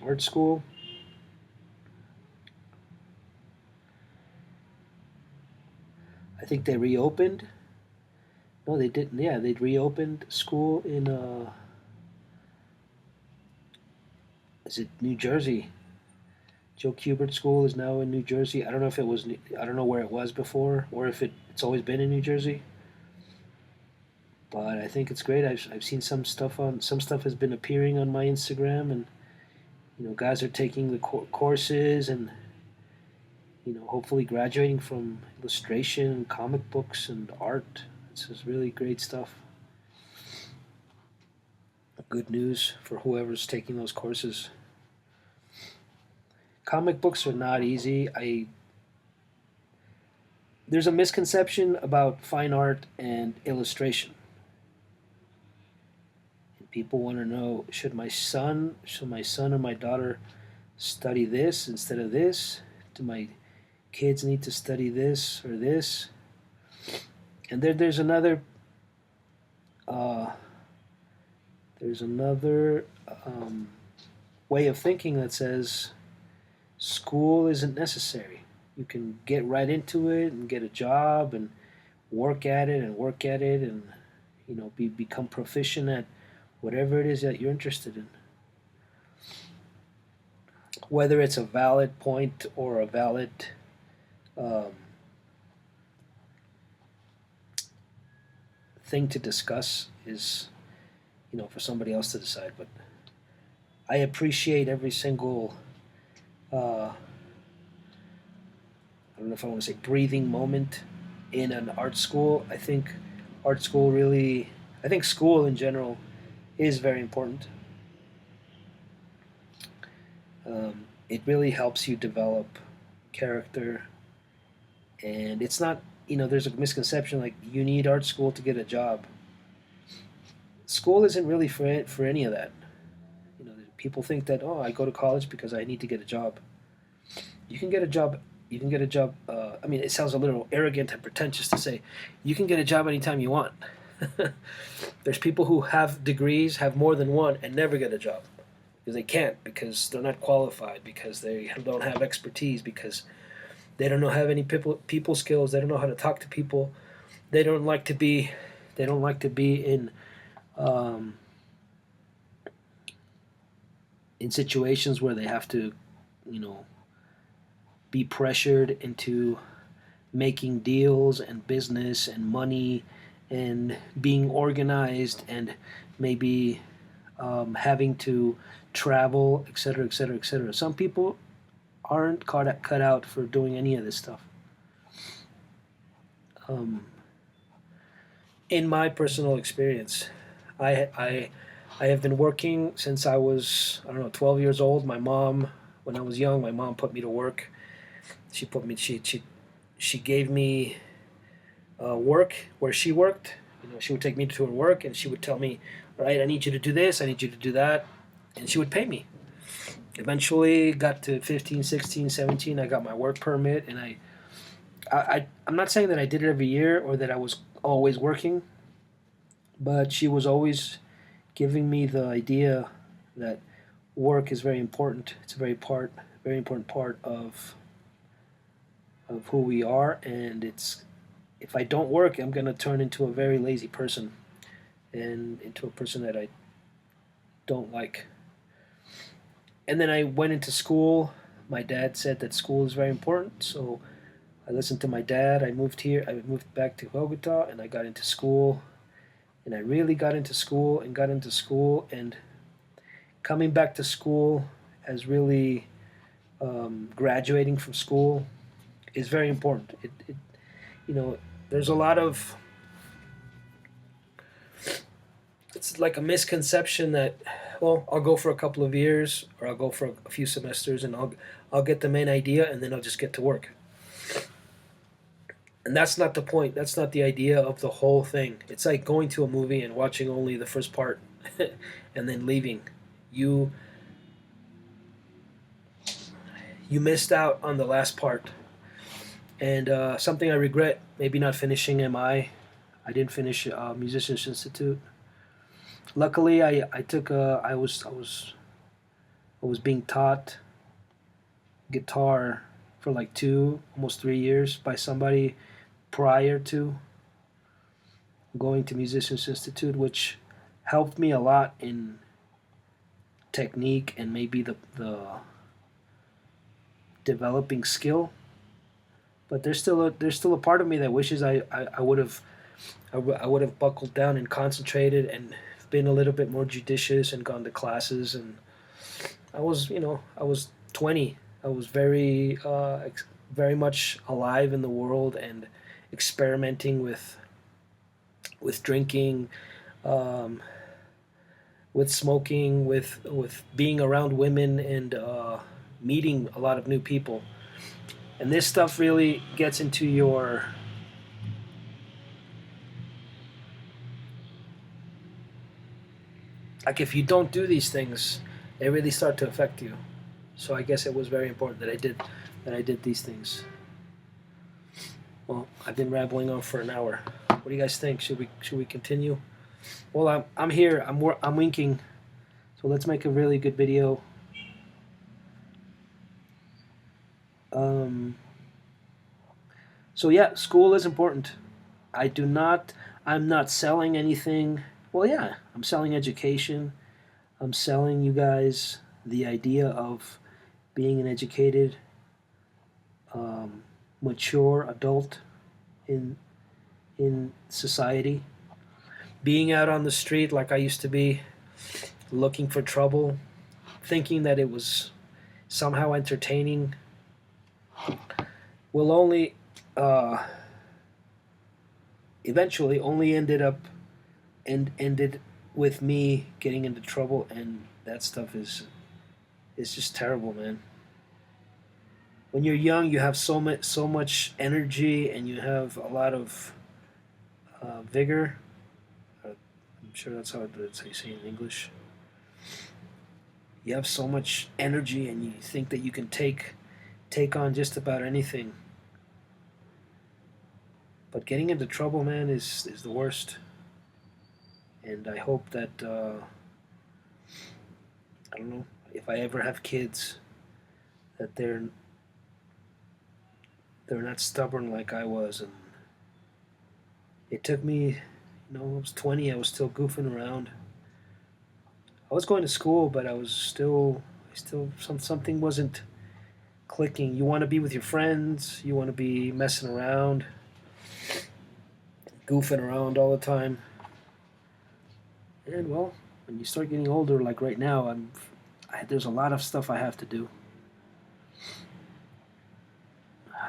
art school. I think they reopened. No, they didn't. Yeah, they reopened school in is it New Jersey? Joe Kubert School is now in New Jersey. I don't know if it was. I don't know where it was before, or if it's always been in New Jersey. But I think it's great. I've seen some stuff has been appearing on my Instagram, and guys are taking the courses and hopefully graduating from illustration and comic books and art. This is really great stuff. Good news for whoever's taking those courses. Comic books are not easy. There's a misconception about fine art and illustration. And people want to know, should my son or my daughter study this instead of this? Do my kids need to study this or this? And there's another way of thinking that says school isn't necessary. You can get right into it and get a job and work at it and become proficient at whatever it is that you're interested in. Whether it's a valid point or a valid thing to discuss is, for somebody else to decide. But I appreciate every single don't know if I want to say breathing moment in an art school. I think art school really, I think school in general is very important. It really helps you develop character, and it's not, there's a misconception like you need art school to get a job. School isn't really for any of that. People think that, oh, I go to college because I need to get a job. You can get a job. You can get a job. I mean, it sounds a little arrogant and pretentious to say you can get a job anytime you want. There's people who have degrees, have more than one, and never get a job because they can't, because they're not qualified, because they don't have expertise, because they don't have any people skills. They don't know how to talk to people. They don't like to be. They don't like to be in situations where they have to, be pressured into making deals and business and money and being organized and maybe having to travel, etc., etc., etc. Some people aren't cut out for doing any of this stuff. In my personal experience, I have been working since I was, I don't know, 12 years old. My mom, when I was young, my mom put me to work. She gave me work where she worked. She would take me to her work and she would tell me, all right, I need you to do this, I need you to do that, and she would pay me. Eventually got to 15, 16, 17, I got my work permit, and I'm not saying that I did it every year or that I was always working, but she was always giving me the idea that work is very important. It's a very important part of who we are, and if I don't work, I'm going to turn into a very lazy person and into a person that I don't like. And then I went into school. My dad said that school is very important, so I listened to my dad. I moved back to Bogota, and I got into school, and I really got into school, and coming back to school as really graduating from school is very important. There's a lot of, it's like a misconception that, well, I'll go for a couple of years or I'll go for a few semesters and I'll get the main idea and then I'll just get to work. And that's not the point. That's not the idea of the whole thing. It's like going to a movie and watching only the first part and then leaving. You missed out on the last part. And something I regret, maybe not finishing MI. I didn't finish Musicians Institute. Luckily, I was being taught guitar for like 3 years by somebody prior to going to Musicians Institute, which helped me a lot in technique and maybe the developing skill. But there's still a part of me that wishes I would have buckled down and concentrated and been a little bit more judicious and gone to classes. And I was 20. I was very much alive in the world and experimenting with drinking, with smoking, with being around women, and meeting a lot of new people. And this stuff really gets into your like, if you don't do these things, they really start to affect you. So I guess it was very important that I did these things. Well, I've been rambling on for an hour. What do you guys think? Should we continue? Well, I'm here. I'm winking. So let's make a really good video. So yeah, school is important. I'm not selling anything. Well, yeah, I'm selling education. I'm selling you guys the idea of being an educated, mature adult in society. Being out on the street like I used to be, looking for trouble, thinking that it was somehow entertaining. will only uh, eventually only ended with me getting into trouble, and that stuff is just terrible, man. When you're young, you have so much energy, and you have a lot of vigor. I'm sure that's how you say it in English. You have so much energy, and you think that you can take on just about anything. But getting into trouble, man, is the worst. And I hope that I don't know if I ever have kids, that they're not stubborn like I was. And it took me, I was 20. I was still goofing around. I was going to school, but something wasn't clicking. You want to be with your friends. You want to be messing around, goofing around all the time. And well, when you start getting older, like right now, there's a lot of stuff I have to do.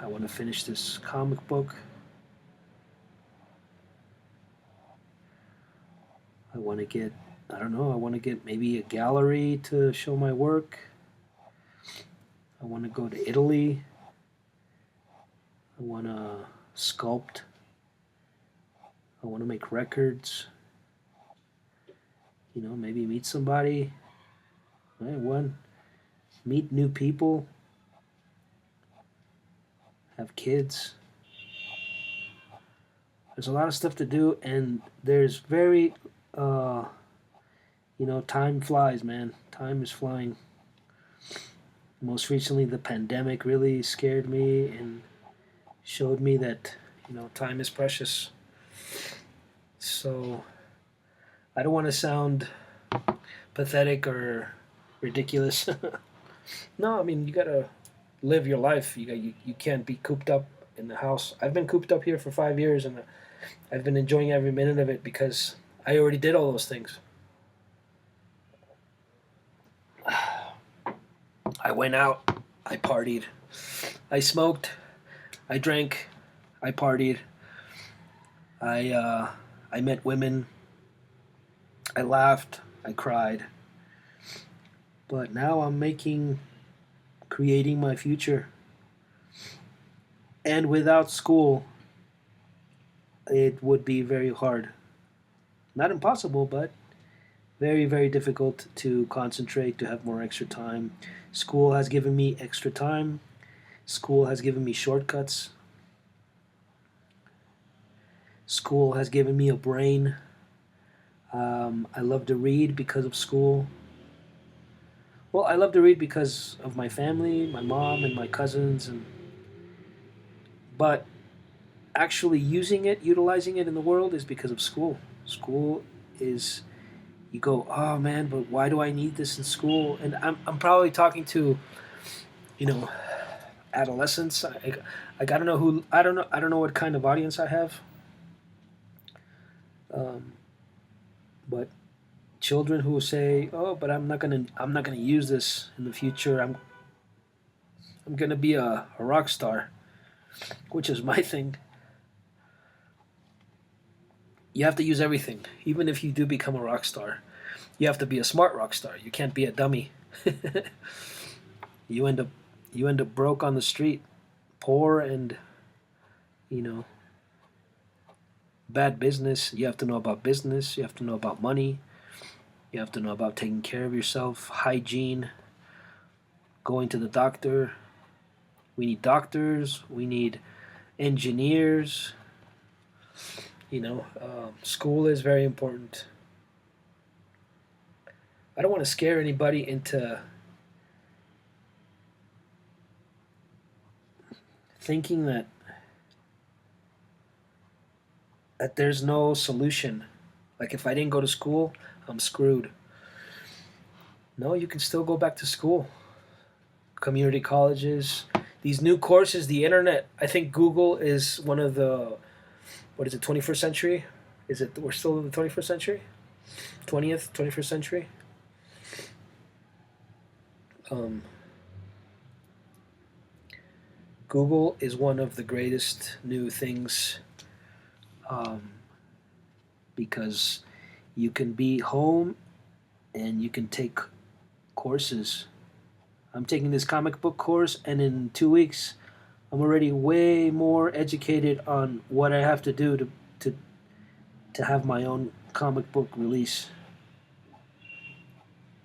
I want to finish this comic book. I want to get, I don't know, I want to get maybe a gallery to show my work. I want to go to Italy. I want to sculpt. I want to make records. Maybe meet somebody. Meet new people. Have kids. There's a lot of stuff to do, and there's time flies, man. Time is flying. Most recently, the pandemic really scared me and showed me that, time is precious. So, I don't want to sound pathetic or ridiculous. No, I mean, you gotta live your life. You can't be cooped up in the house. I've been cooped up here for 5 years, and I've been enjoying every minute of it because I already did all those things. I went out, I partied, I smoked, I drank, I partied, I met women, I laughed, I cried. But now I'm creating my future. And without school, it would be very hard. Not impossible, but very, very difficult to concentrate, to have more extra time. School has given me extra time. School has given me shortcuts. School has given me a brain. I love to read because of school. Well, I love to read because of my family, my mom and my cousins, but actually utilizing it in the world is because of school. School is, you go, oh man, but why do I need this in school? And I'm probably talking to, you know, adolescents. I don't know who, I don't know what kind of audience I have. Um, but children who say, "Oh, but I'm not gonna use this in the future. I'm gonna be a rock star," which is my thing. You have to use everything, even if you do become a rock star. You have to be a smart rock star. You can't be a dummy. you end up you end up broke on the street, poor, and you know bad business. You have to know about business. You have to know about money. You have to know about taking care of yourself, hygiene, going to the doctor. We need doctors. We need engineers. School is very important. I don't want to scare anybody into thinking that there's no solution. Like if I didn't go to school, I'm screwed. No, you can still go back to school. Community colleges, these new courses, the internet. I think Google is one of the, what is it, 21st century? Is it, we're still in the 21st century? 20th, 21st century? Um, Google is one of the greatest new things, um, because you can be home and you can take courses. I'm taking this comic book course, and in 2 weeks, I'm already way more educated on what I have to do to, to have my own comic book release.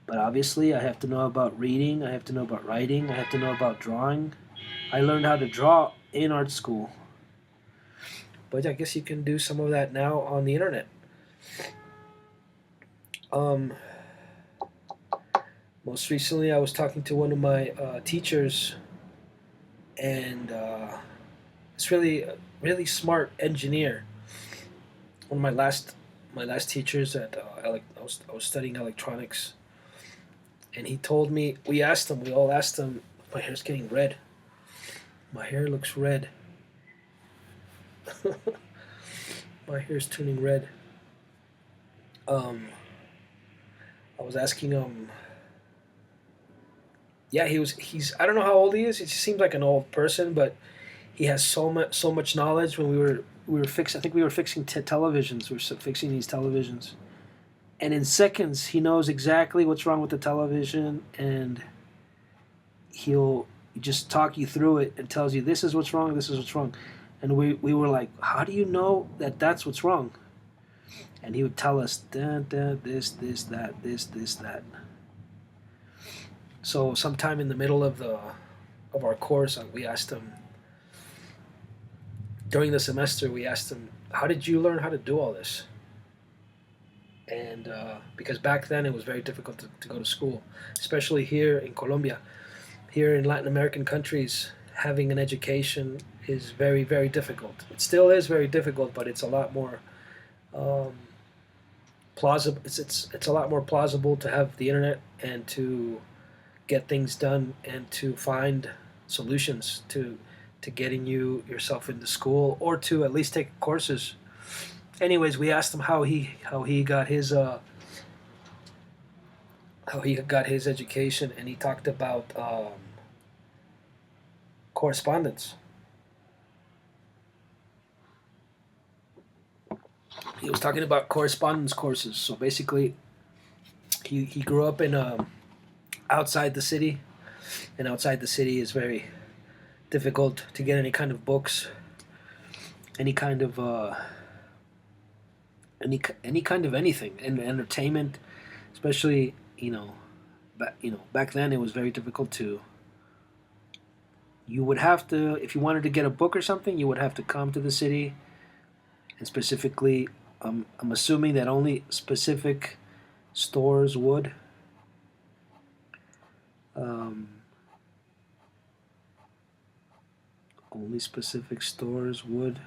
But obviously, I have to know about reading, I have to know about writing, I have to know about drawing. I learned how to draw in art school, but I guess you can do some of that now on the internet. Um, Most recently, I was talking to one of my teachers, and it's really really smart engineer. One of my last teachers at I was studying electronics, and he told me, we all asked him, my hair's getting red. My hair looks red. My hair's turning red. Um, I was asking him. Yeah, he's I don't know how old he is. He seems like an old person, but he has so much knowledge. When we were fixing, I think we were fixing televisions. We were fixing these televisions, and in seconds he knows exactly what's wrong with the television, and he'll just talk you through it and tells you this is what's wrong, this is what's wrong. And we were like, how do you know that that's what's wrong? And he would tell us this that. So sometime in the middle of our course, we asked him, during the semester, we asked him, how did you learn how to do all this? And because back then it was very difficult to go to school, especially here in Colombia. Here in Latin American countries, having an education is very, very difficult. It still is very difficult, but it's a lot more plausible. It's a lot more plausible to have the internet and to get things done and to find solutions to getting yourself into school, or to at least take courses. Anyways, we asked him how he got his education, and he talked about correspondence. He was talking about correspondence courses. So basically, he grew up in outside the city, and outside the city is very difficult to get any kind of books, any kind of any kind of anything, and entertainment, especially back then it was very difficult to. You would have to, if you wanted to get a book or something, you would have to come to the city, and specifically, I'm assuming that only specific stores would. Um, Only specific stores would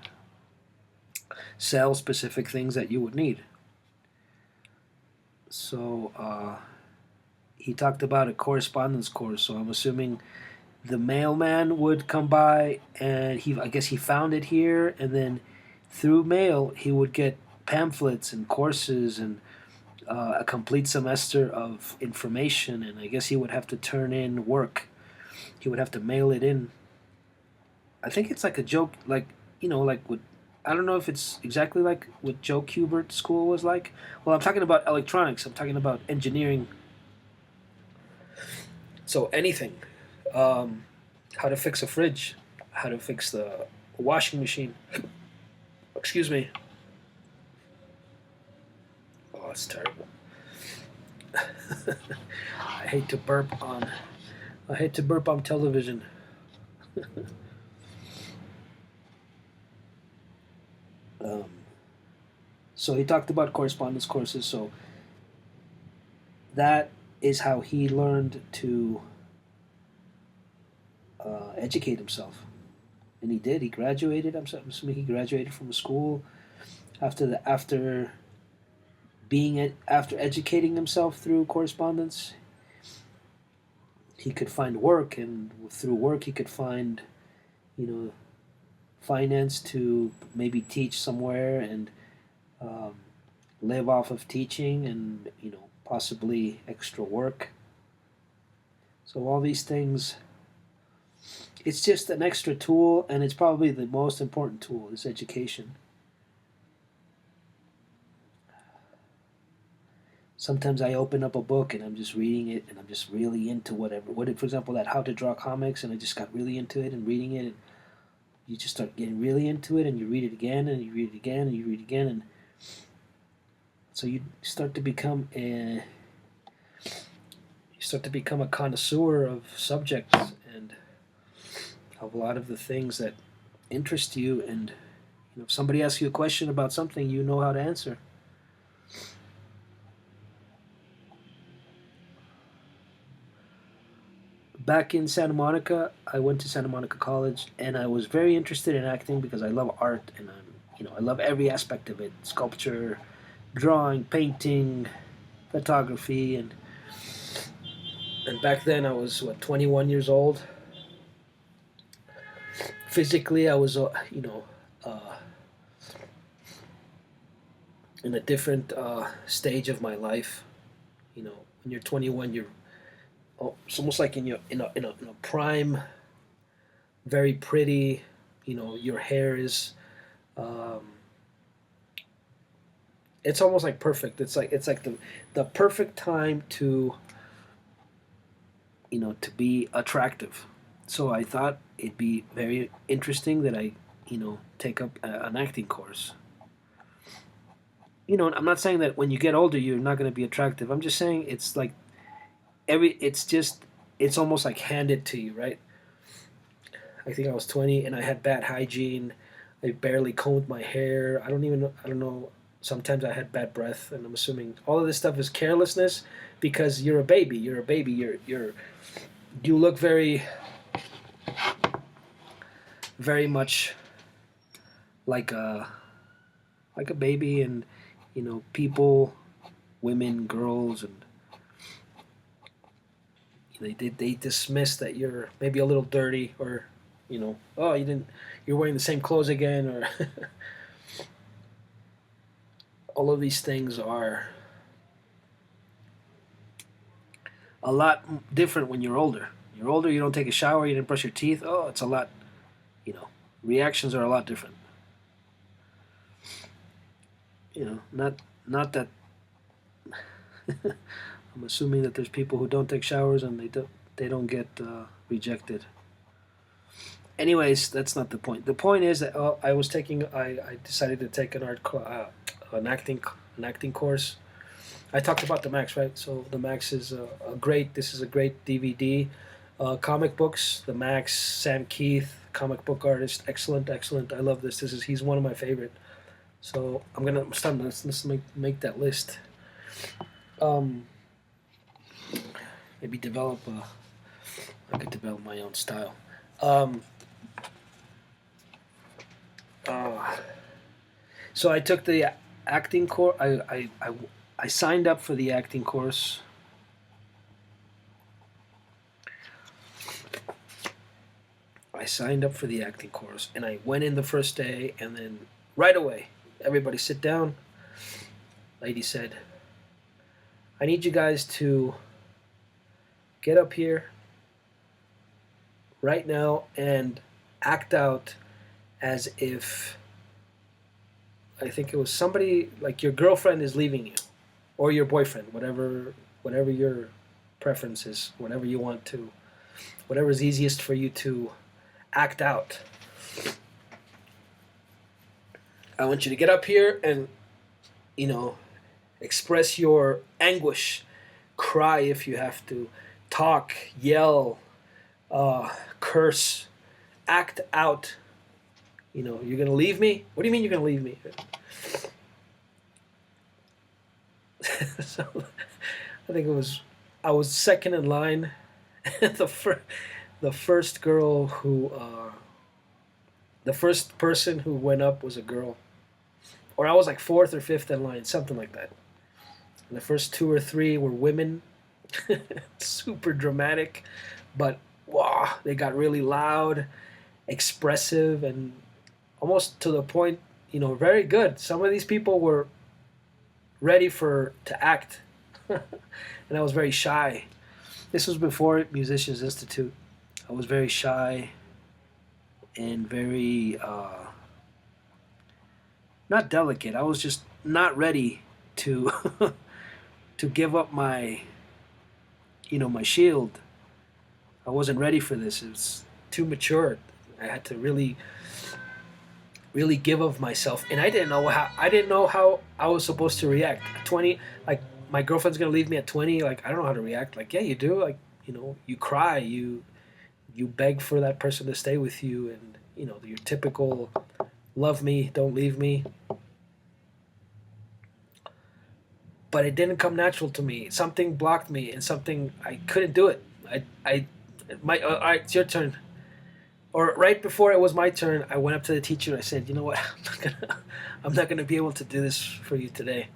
sell specific things that you would need. So he talked about a correspondence course. So I'm assuming the mailman would come by, and I guess he found it here, and then through mail he would get pamphlets and courses and a complete semester of information, and I guess he would have to turn in work. He would have to mail it in. I think it's like a joke, like like what. I don't know if it's exactly like what Joe Kubert's school was like. Well, I'm talking about electronics. I'm talking about engineering. So anything, how to fix a fridge, how to fix the washing machine. Excuse me. Oh, it's terrible. I hate to burp on. I hate to burp on television. um, so he talked about correspondence courses. So that is how he learned to educate himself, and he did. He graduated. I'm assuming he graduated from a school after after educating himself through correspondence. He could find work, and through work he could find, finance to maybe teach somewhere and um, live off of teaching, and possibly extra work. So all these things It's just an extra tool, and it's probably the most important tool is education. Sometimes I open up a book and I'm just reading it, and I'm just really into whatever. For example, that How to Draw Comics, and I just got really into it and reading it, and you just start getting really into it, and you read it again, and you read it again, and you read it again, and so you start to become a connoisseur of subjects and of a lot of the things that interest you. And if somebody asks you a question about something, you know how to answer. Back in Santa Monica, I went to Santa Monica College, and I was very interested in acting because I love art, and I love every aspect of it: sculpture, drawing, painting, photography, and back then I was 21 years old. Physically, I was in a different stage of my life. When you're 21, it's almost like in a prime, very pretty. Your hair is, it's almost like perfect. It's like the perfect time to be attractive. So I thought it'd be very interesting that I take up an acting course. I'm not saying that when you get older you're not going to be attractive. I'm just saying it's like it's almost like handed to you, right? I think I was 20 and I had bad hygiene. I barely combed my hair. I don't know. Sometimes I had bad breath, and I'm assuming all of this stuff is carelessness because you're a baby. You look very, very much like a baby, and people, women, girls, and they dismiss that you're maybe a little dirty, or oh, you're wearing the same clothes again, or all of these things are a lot different when you're older. You're older, you don't take a shower, you didn't brush your teeth. Oh, it's a lot, reactions are a lot different. Not that I'm assuming that there's people who don't take showers and they don't get rejected. Anyways, that's not the point. The point is that I decided to take an acting course. I talked about the Max, right? So the Max is this is a great DVD. Comic books, the Max, Sam Keith, comic book artist, excellent. I love this. He's one of my favorite. So let's make that list. Maybe I could develop my own style. So I took the acting course. I signed up for the acting course. And I went in the first day, and then right away, everybody sit down. Lady said, I need you guys to get up here right now and act out as if, I think it was somebody, like your girlfriend is leaving you, or your boyfriend, whatever your preference is, whatever is easiest for you to act out. I want you to get up here and, express your anguish, cry if you have to, talk, yell, curse, act out. You're going to leave me? What do you mean you're going to leave me? So I think I was second in line. the first person who went up was a girl. Or I was like fourth or fifth in line, something like that. And the first two or three were women. Super dramatic, but wow, they got really loud, expressive, and almost to the point, very good. Some of these people were ready to act. And I was very shy. This was before Musicians Institute. I was very shy and very not delicate. I was just not ready to to give up my my shield. I wasn't ready for this. It was too mature. I had to really give of myself, and I didn't know how I was supposed to react. At 20, like my girlfriend's gonna leave me at 20. Like I don't know how to react. Like yeah, you do. Like you cry. You beg for that person to stay with you, and your typical love me, don't leave me. But it didn't come natural to me. Something blocked me, and something I couldn't do it. All right, it's your turn. Or right before it was my turn, I went up to the teacher. I said, "You know what? I'm not gonna be able to do this for you today."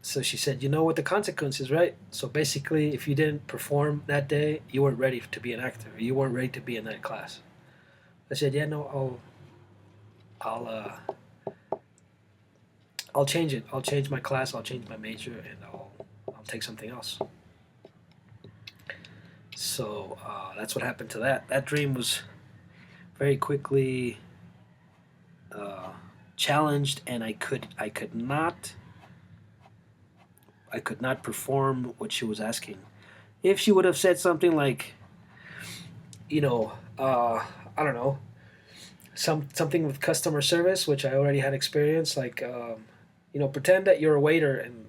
So she said, "You know what the consequences, right? So basically, if you didn't perform that day, you weren't ready to be an actor. You weren't ready to be in that class." I said, "Yeah, no, I'll change it. I'll change my class. I'll change my major, and I'll take something else." So that's what happened to that. That dream was very quickly challenged, and I could not perform what she was asking. If she would have said something like, I don't know, something with customer service, which I already had experience, like pretend that you're a waiter and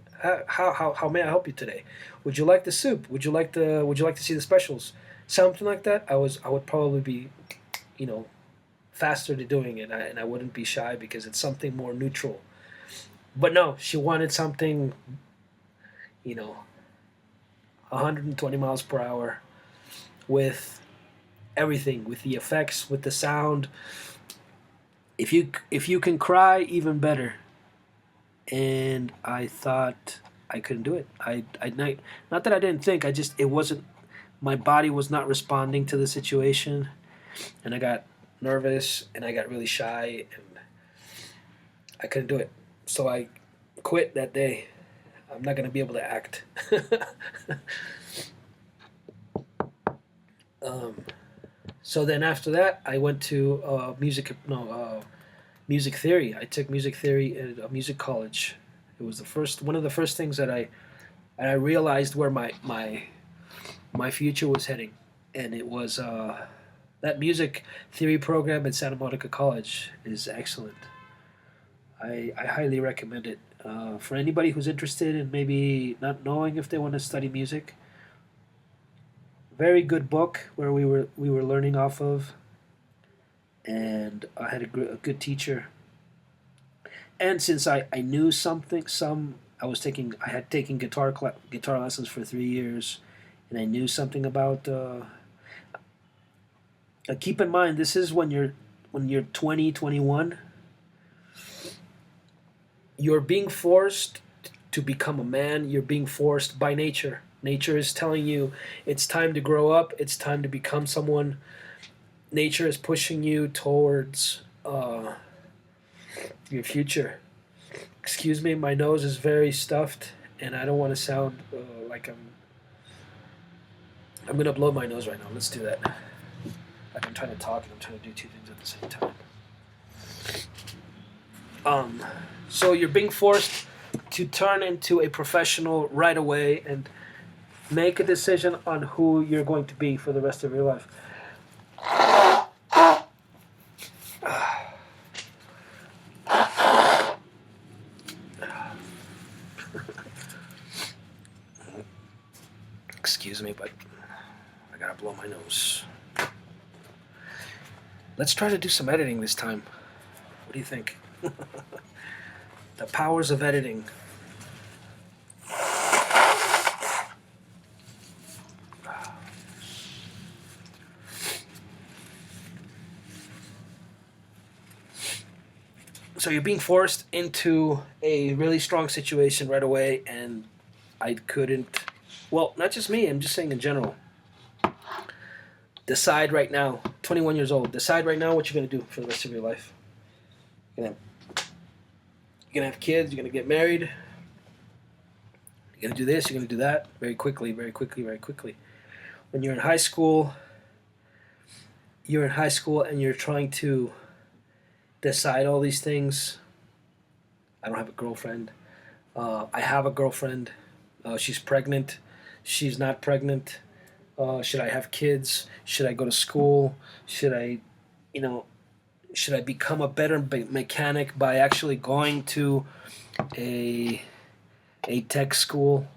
how may I help you today? Would you like the soup? Would you like to see the specials? Something like that. I would probably be, faster to doing it, and I wouldn't be shy because it's something more neutral. But no, she wanted something, 120 miles per hour, with everything, with the effects, with the sound. If you can cry, even better. And I thought I couldn't do it. Not that I didn't think. It wasn't. My body was not responding to the situation, and I got nervous and I got really shy and I couldn't do it. So I quit that day. I'm not gonna be able to act. um, so then after that, I went to music theory. I took music theory at a music college. It was one of the first things that I realized where my future was heading, and it was that music theory program at Santa Monica College is excellent. I highly recommend it for anybody who's interested in maybe not knowing if they want to study music. Very good book where we were learning off of, and I had a good teacher. And since I knew I had taken guitar lessons for 3 years, and I knew something about. Keep in mind, this is when you're 20, 21. You're being forced to become a man. You're being forced by nature. Nature is telling you it's time to grow up. It's time to become someone. Nature is pushing you towards your future. Excuse me, my nose is very stuffed, and I don't want to sound like I'm gonna blow my nose right now. Let's do that. Like I'm trying to talk and I'm trying to do two things at the same time. So you're being forced to turn into a professional right away and make a decision on who you're going to be for the rest of your life. Excuse me, but I gotta blow my nose. Let's try to do some editing this time. What do you think? The powers of editing. So you're being forced into a really strong situation right away, and I couldn't. Well, not just me, I'm just saying in general. Decide right now, 21 years old, decide right now what you're going to do for the rest of your life. You're going to have kids, you're going to get married, you're going to do this, you're going to do that very quickly, very quickly, very quickly. When you're in high school, you're in high school and you're trying to decide all these things. I don't have a girlfriend. I have a girlfriend. She's pregnant. She's not pregnant. Should I have kids? Should I go to school? Should I, you know, should I become a better mechanic by actually going to a a tech school?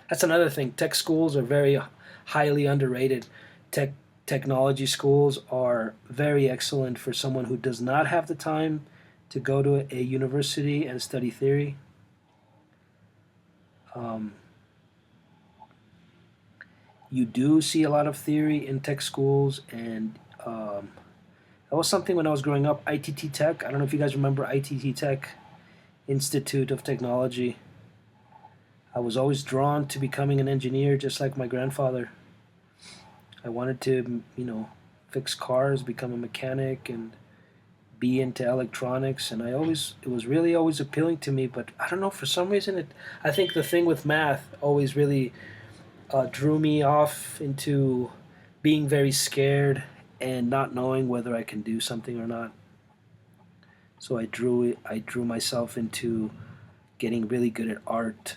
That's another thing. Tech schools are very highly underrated. Technology schools are very excellent for someone who does not have the time to go to a university and study theory. Um, you do see a lot of theory in tech schools, and that was something when I was growing up. ITT Tech. I don't know if you guys remember ITT Tech, Institute of Technology. I was always drawn to becoming an engineer, just like my grandfather. I wanted to, fix cars, become a mechanic, and be into electronics. And it was really always appealing to me. But I don't know, for some reason, I think the thing with math always really drew me off into being very scared and not knowing whether I can do something or not. So I drew myself into getting really good at art,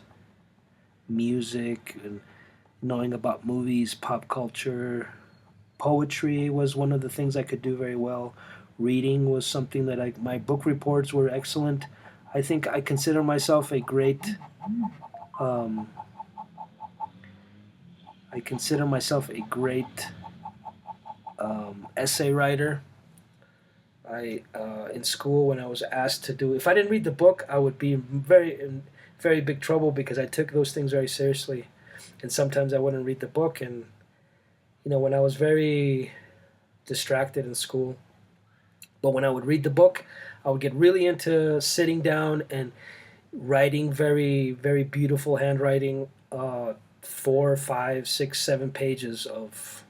music, and knowing about movies, pop culture. Poetry was one of the things I could do very well. Reading was something that my book reports were excellent. I think I consider myself a great um, I consider myself a great essay writer. I in school, when I was asked to do, if I didn't read the book, I would be in very big trouble because I took those things very seriously, and sometimes I wouldn't read the book. And when I was very distracted in school, but when I would read the book, I would get really into sitting down and writing very, very beautiful handwriting, 4, 5, 6, 7 pages of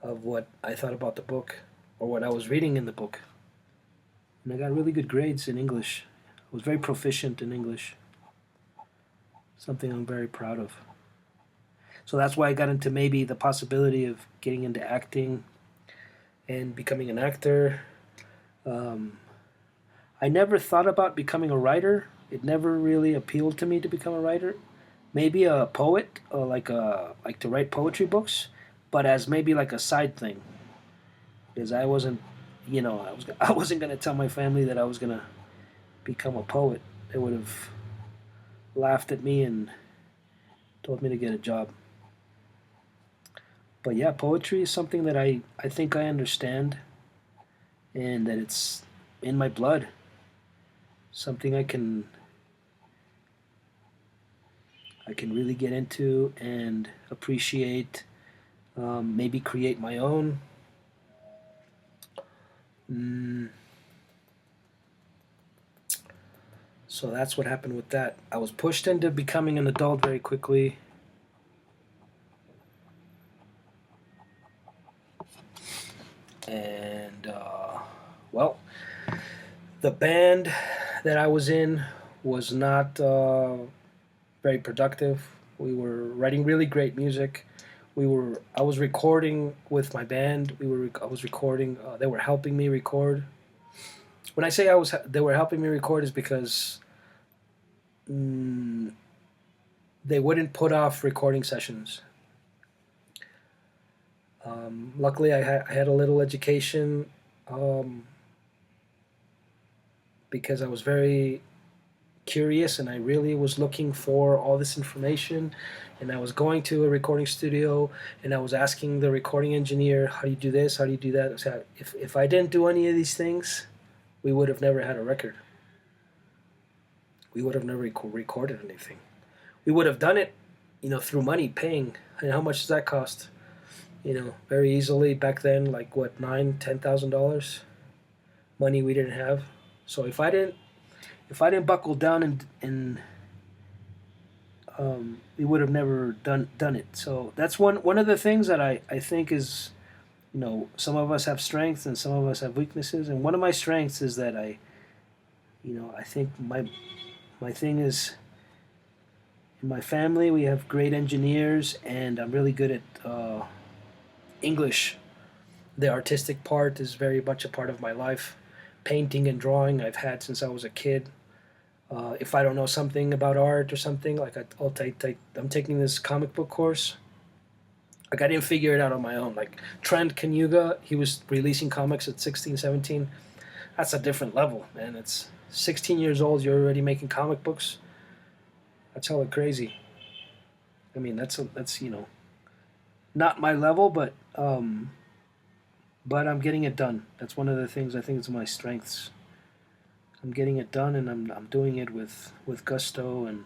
what I thought about the book or what I was reading in the book. And I got really good grades in English. I was very proficient in English. Something I'm very proud of. So that's why I got into maybe the possibility of getting into acting and becoming an actor. I never thought about becoming a writer. It never really appealed to me to become a writer. Maybe a poet, or like to write poetry books, but as maybe like a side thing. Because I wasn't, I wasn't gonna tell my family that I was gonna become a poet. They would have laughed at me and told me to get a job. But yeah, poetry is something that I think I understand, and that it's in my blood. Something I can really get into and appreciate. Maybe create my own. Mm, so that's what happened with that. I was pushed into becoming an adult very quickly. And, well, the band that I was in was not very productive. We were writing really great music. I was recording with my band. I was recording. They were helping me record. When I say they were helping me record, is because mm, they wouldn't put off recording sessions. Luckily, I had a little education, because I was very curious and I really was looking for all this information. And I was going to a recording studio and I was asking the recording engineer, how do you do this? How do you do that? So if I didn't do any of these things, we would have never had a record. We would have never recorded anything. We would have done it, through money, paying. And how much does that cost? Very easily back then, like what, $9,000, $10,000, money we didn't have. So if I didn't buckle down and we would have never done it. So that's one of the things that I think is, some of us have strengths and some of us have weaknesses. And one of my strengths is that I think my thing is, in my family we have great engineers, and I'm really good at English. The artistic part is very much a part of my life. Painting and drawing I've had since I was a kid. If I don't know something about art or something, like I'm taking this comic book course. Like I didn't figure it out on my own. Like Trent Kaniuga, he was releasing comics at 16, 17. That's a different level, man. It's 16 years old, you're already making comic books. That's hella crazy. I mean, that's not my level, but I'm getting it done. That's one of the things I think is my strengths. I'm getting it done, and I'm doing it with gusto, and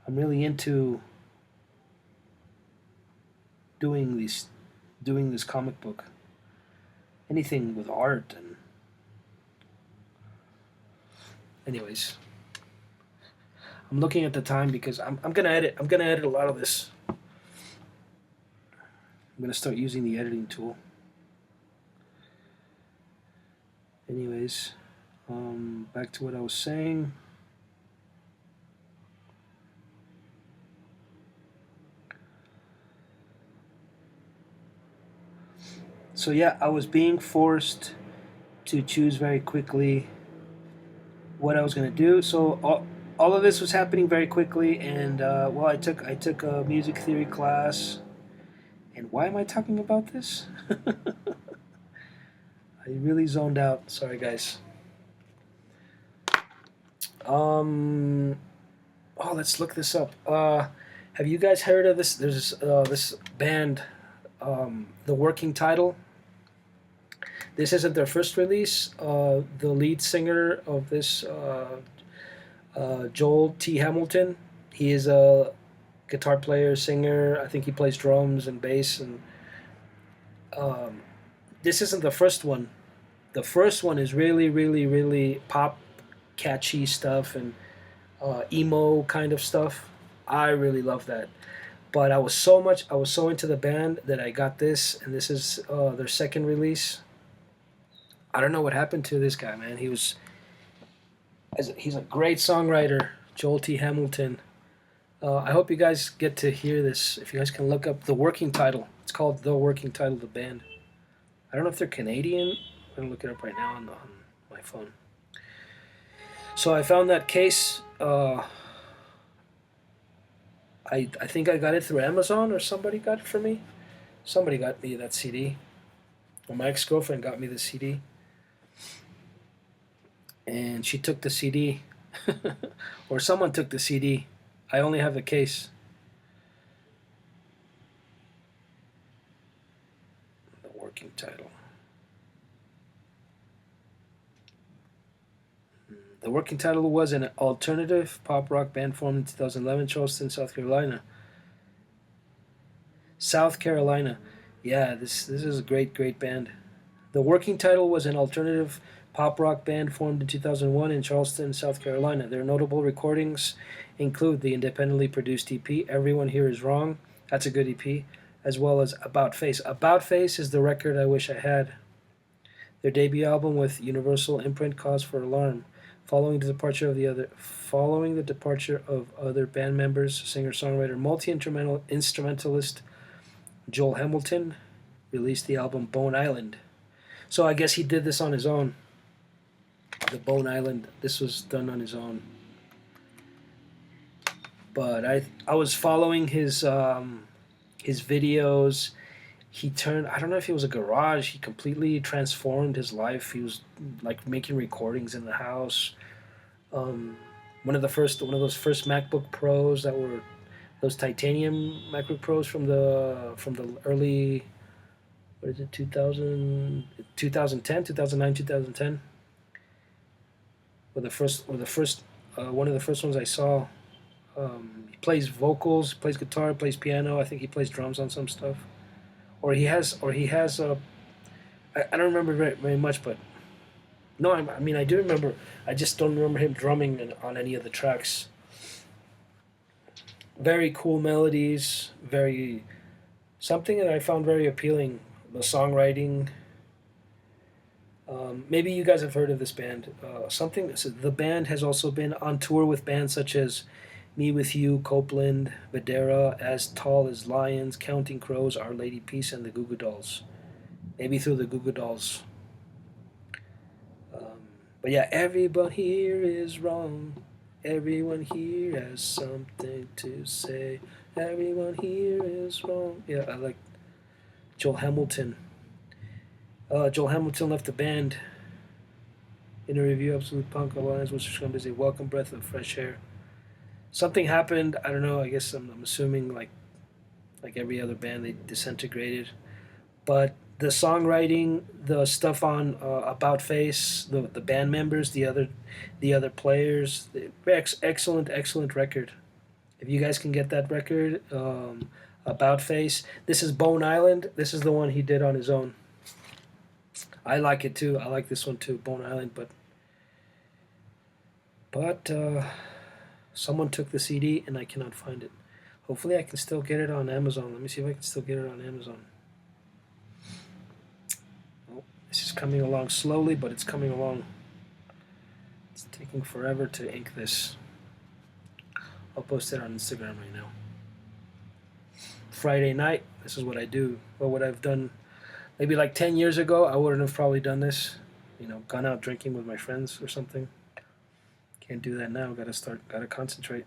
I'm really into doing this comic book. Anything with art and anyways. I'm looking at the time because I'm gonna edit. I'm gonna edit a lot of this. I'm gonna start using the editing tool. Anyways, back to what I was saying. So yeah, I was being forced to choose very quickly what I was gonna do. So all of this was happening very quickly, and well, I took a music theory class. And why am I talking about this? I really zoned out. Sorry, guys. Oh, let's look this up. Have you guys heard of this? There's this band, The Working Title. This isn't their first release. The lead singer of this, Joel T. Hamilton, he is a guitar player, singer. I think he plays drums and bass. And this isn't the first one. The first one is really, really, really pop, catchy stuff and emo kind of stuff. I really love that. But I was so into the band that I got this, and this is their second release. I don't know what happened to this guy, man. He's a great songwriter, Joel T. Hamilton. I hope you guys get to hear this. If you guys can look up The Working Title. It's called The Working Title, the band. I don't know if they're Canadian. I'm going to look it up right now on my phone. So I found that case. I think I got it through Amazon, or somebody got it for me. Somebody got me that CD. Well, my ex-girlfriend got me the CD. And she took the CD. Or someone took the CD. I only have the case. The Working Title. The Working Title was an alternative pop rock band formed in 2011, Charleston, South Carolina. South Carolina. Yeah, this is a great band. The Working Title was an alternative pop rock band formed in 2001 in Charleston, South Carolina. Their notable recordings include the independently produced EP, Everyone Here Is Wrong. That's a good EP. As well as About Face. About Face is the record I wish I had. Their debut album with Universal imprint, Cause for Alarm. Following the departure of other band members, singer-songwriter, multi-instrumentalist Joel Hamilton released the album Bone Island. So I guess he did this on his own. The Bone Island, this was done on his own. But I was following his videos. He turned, I don't know if it was a garage, he completely transformed his life. He was like making recordings in the house. One of those first MacBook Pros that were those titanium MacBook Pros from the early, what is it, 2010, 2009, 2010. One of the first ones I saw. He plays vocals, plays guitar, plays piano. I think he plays drums on some stuff. Or he has I don't remember very much, but no, I mean I do remember. I just don't remember him drumming on any of the tracks. Very cool melodies, very something that I found very appealing. The songwriting. Maybe you guys have heard of this band. The band has also been on tour with bands such as Me With You, Copeland, Videra, As Tall as Lions, Counting Crows, Our Lady Peace, and the Goo Goo Dolls. maybe through the Goo Goo Dolls. But yeah, everyone here is wrong. Everyone here has something to say. Everyone here is wrong. Yeah, I like Joel Hamilton. Joel Hamilton left the band. In a review, Absolute Punk Alliance was described as a welcome breath of fresh air. Something happened. I don't know. I guess I'm assuming like every other band, they disintegrated. But the songwriting, the stuff on About Face, the band members, the other players, excellent record. If you guys can get that record, About Face. This is Bone Island. This is the one he did on his own. I like it too. I like this one too, Bone Island. But someone took the CD and I cannot find it. Hopefully, I can still get it on Amazon. Let me see if I can still get it on Amazon. Oh, this is coming along slowly, but it's coming along. It's taking forever to ink this. I'll post it on Instagram right now. Friday night, this is what I do. Or what I've done maybe like 10 years ago, I wouldn't have probably done this. You know, gone out drinking with my friends or something. Can't do that now. Gotta concentrate.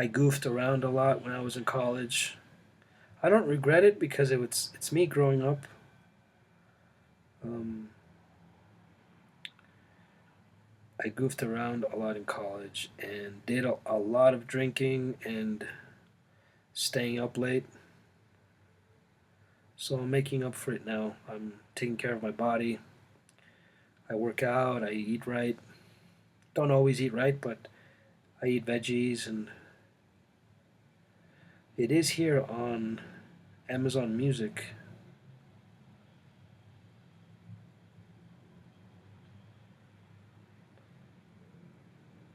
I goofed around a lot when I was in college. I don't regret it because it's me growing up. I goofed around a lot in college and did a lot of drinking and staying up late. So I'm making up for it now. I'm taking care of my body. I work out. I eat right. Don't always eat right, but I eat veggies, and it is here on Amazon Music.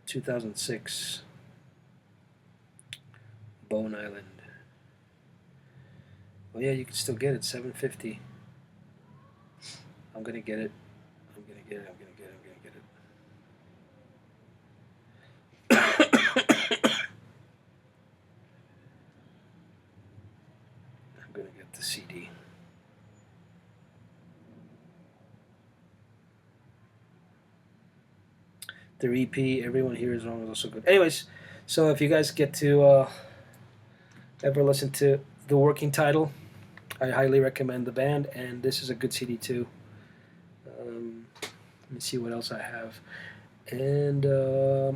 (2006) Bone Island. Oh yeah, you can still get it. $7.50. I'm gonna get it. I'm gonna get it. I'm gonna get it. I'm gonna get it. I'm gonna get the CD. Their EP, Everyone Here Is Wrong, is also good. Anyways, so if you guys get to ever listen to the working title, I highly recommend the band, and this is a good CD too. Let me see what else I have, and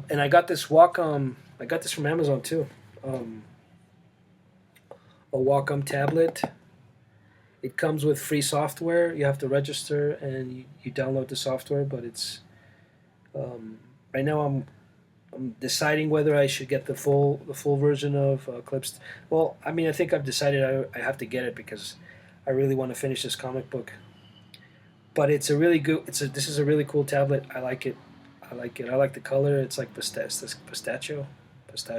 I got this Wacom. I got this from Amazon too. A Wacom tablet. It comes with free software. You have to register and you download the software, but it's right now I'm deciding whether I should get the full version of Clips. Well, I mean, I think I've decided I have to get it because I really want to finish this comic book. But it's a really good. This is a really cool tablet. I like it. I like it. I like the color. It's like pistachio. It's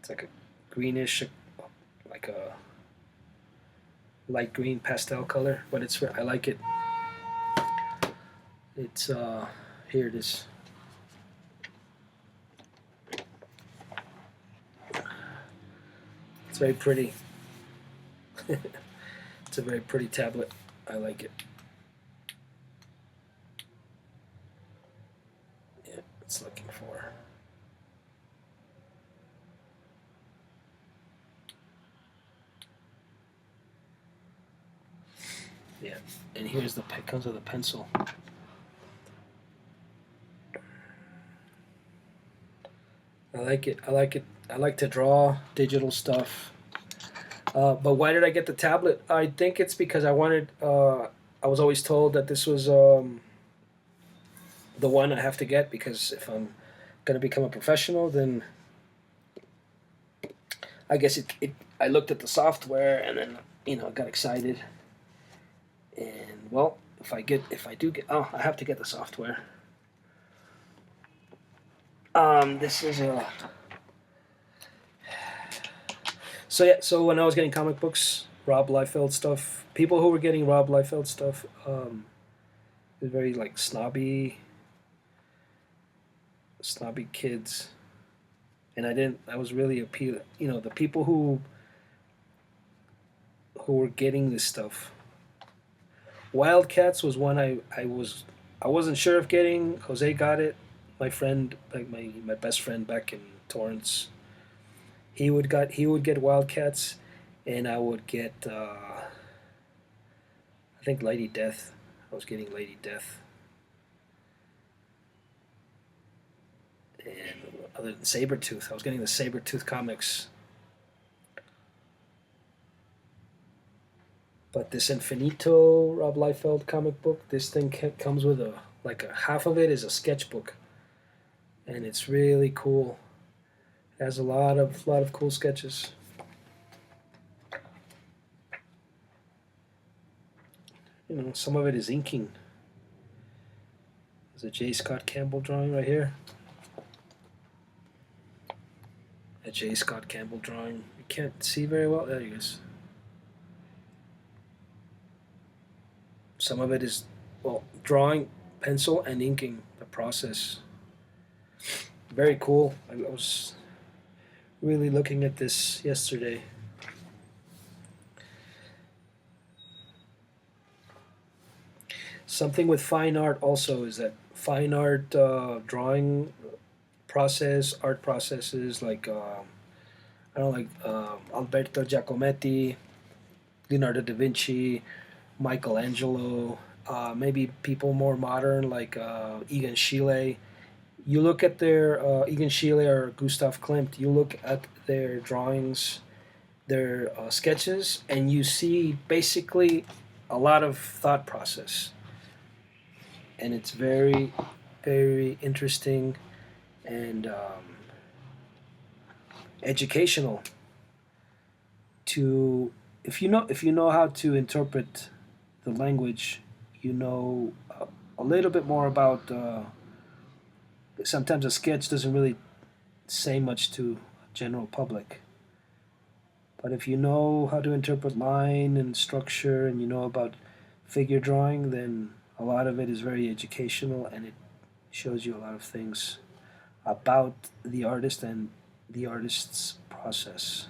like a greenish, like a light green pastel color. But I like it. It's here it is. It's very pretty. It's a very pretty tablet. I like it. Yeah, it's looking for. Yeah, and here's comes with a pencil. I like it. I like it. I like to draw digital stuff. But why did I get the tablet? I think it's because I wanted. I was always told that this was the one I have to get because if I'm gonna become a professional, then I guess I looked at the software and then I got excited. And well, if I do get, I have to get the software. This is a. So yeah, so when I was getting comic books, Rob Liefeld stuff, people who were getting Rob Liefeld stuff, was very like snobby kids, and I was really appealing. The people who who were getting this stuff. Wildcats was one I wasn't sure of getting. Jose got it. My friend, like my best friend back in Torrance, he would get Wildcats, and I would get I think Lady Death. I was getting Lady Death, and other than Sabretooth, I was getting the Sabretooth comics. But this Infinito Rob Liefeld comic book, this thing comes with a half of it is a sketchbook, and it's really cool. It has a lot of cool sketches. Some of it is inking. There's a J. Scott Campbell drawing right here. A J. Scott Campbell drawing. You can't see very well. There he is. Some of it is, well, drawing, pencil, and inking, the process. Very cool. I was really looking at this yesterday. Something with fine art also is that fine art drawing process, art processes like, I don't know, like Alberto Giacometti, Leonardo da Vinci, Michelangelo, maybe people more modern like Egon Schiele. You look at their Egon Schiele or Gustav Klimt. You look at their drawings, their sketches, and you see basically a lot of thought process, and it's very, very interesting and educational. To if you know how to interpret the language, you know a little bit more about. Sometimes a sketch doesn't really say much to general public, but if you know how to interpret line and structure, and you know about figure drawing, then a lot of it is very educational, and it shows you a lot of things about the artist and the artist's process.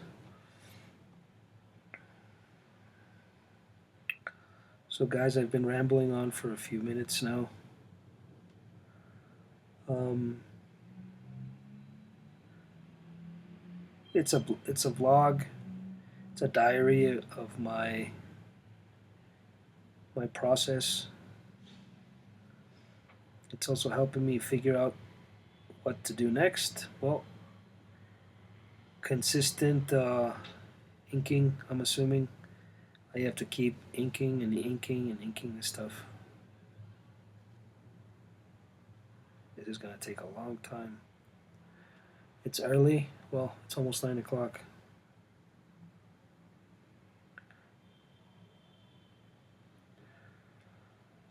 So, guys, I've been rambling on for a few minutes now. Um, it's a vlog. It's a diary of my process. It's also helping me figure out what to do next. Well, consistent inking. I'm assuming I have to keep inking and inking and inking this stuff. This is gonna take a long time. It's early. Well, it's almost 9 o'clock.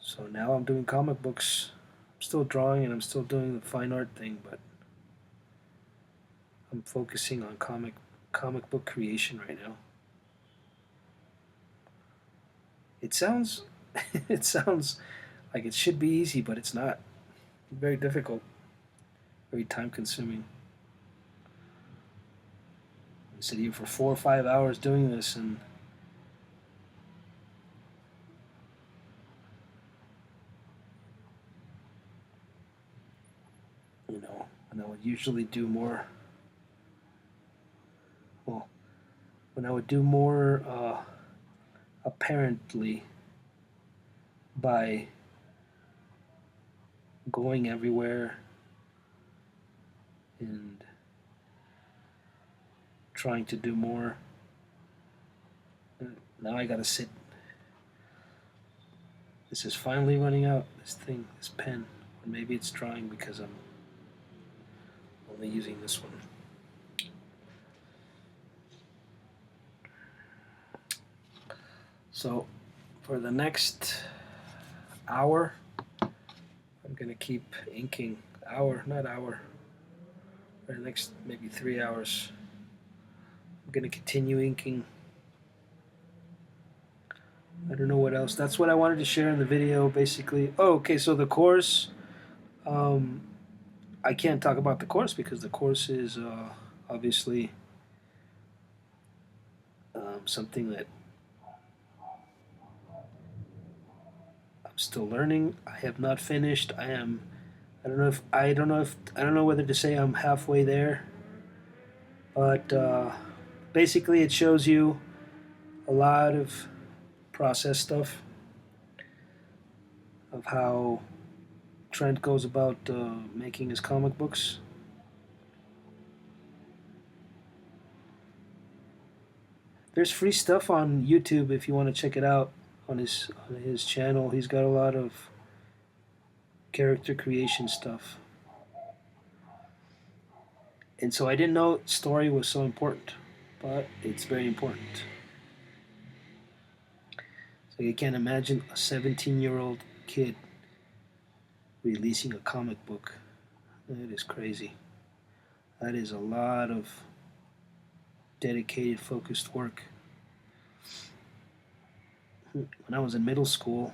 So now I'm doing comic books. I'm still drawing and I'm still doing the fine art thing, but I'm focusing on comic book creation right now. It sounds it sounds like it should be easy, but it's not. Very difficult, very time consuming. I sit here for 4 or 5 hours doing this, and and I would usually do more. Well, when I would do more apparently by going everywhere and trying to do more. Now I gotta sit. This is finally running out, this pen. Or maybe it's drying because I'm only using this one. So for the next hour, I'm gonna keep inking. Not hour. For the next maybe 3 hours, I'm gonna continue inking. I don't know what else. That's what I wanted to share in the video, basically. Oh, okay. So the course, I can't talk about the course because the course is obviously something that I'm still learning. I have not finished. I am. I don't know whether to say I'm halfway there, but basically it shows you a lot of process stuff of how Trent goes about making his comic books. There's free stuff on YouTube if you want to check it out on his channel. He's got a lot of character creation stuff. And so I didn't know story was so important, but it's very important. So you can't imagine a 17-year-old kid releasing a comic book. That is crazy. That is a lot of dedicated, focused work. When I was in middle school,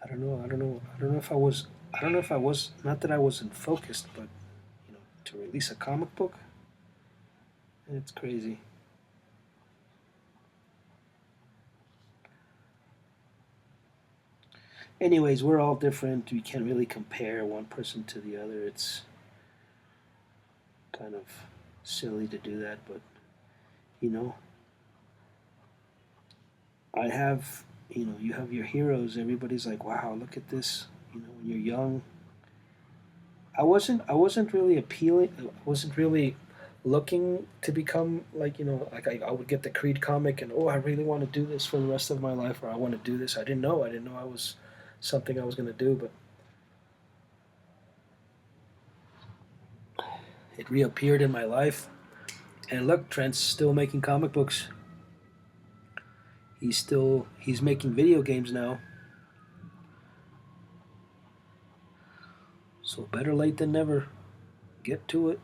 I don't know if I was, not that I wasn't focused, but, to release a comic book, it's crazy. Anyways, we're all different. We can't really compare one person to the other. It's kind of silly to do that, but, you know, I have, you have your heroes. Everybody's like, wow, look at this. When you're young, I wasn't really appealing. I wasn't really looking to become like, like I would get the Creed comic and, oh, I really want to do this for the rest of my life, or I want to do this. I didn't know I was something I was going to do, but it reappeared in my life. And look, Trent's still making comic books. He's making video games now. So better late than never. Get to it.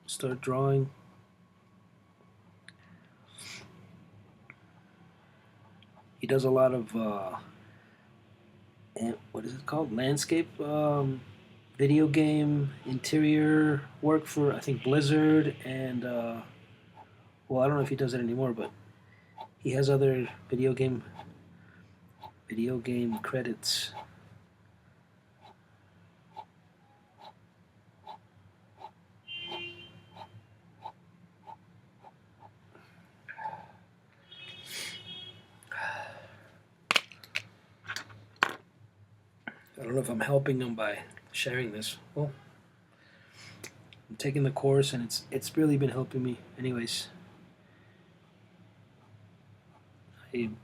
Start drawing. He does a lot of what is it called? Landscape video game interior work for, I think, Blizzard, and well, I don't know if he does it anymore, but he has other video game credits. I don't know if I'm helping him by sharing this. Well, I'm taking the course, and it's really been helping me. Anyways, I'm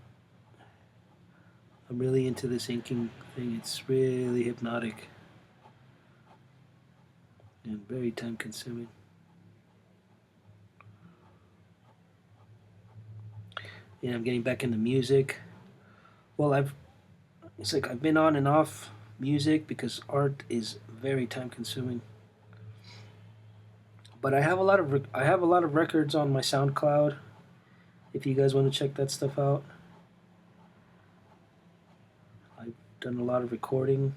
really into this inking thing. It's really hypnotic and very time consuming. And I'm getting back into music. Well, it's like I've been on and off music because art is very time consuming. But I have a lot of records on my SoundCloud. If you guys want to check that stuff out, I've done a lot of recording.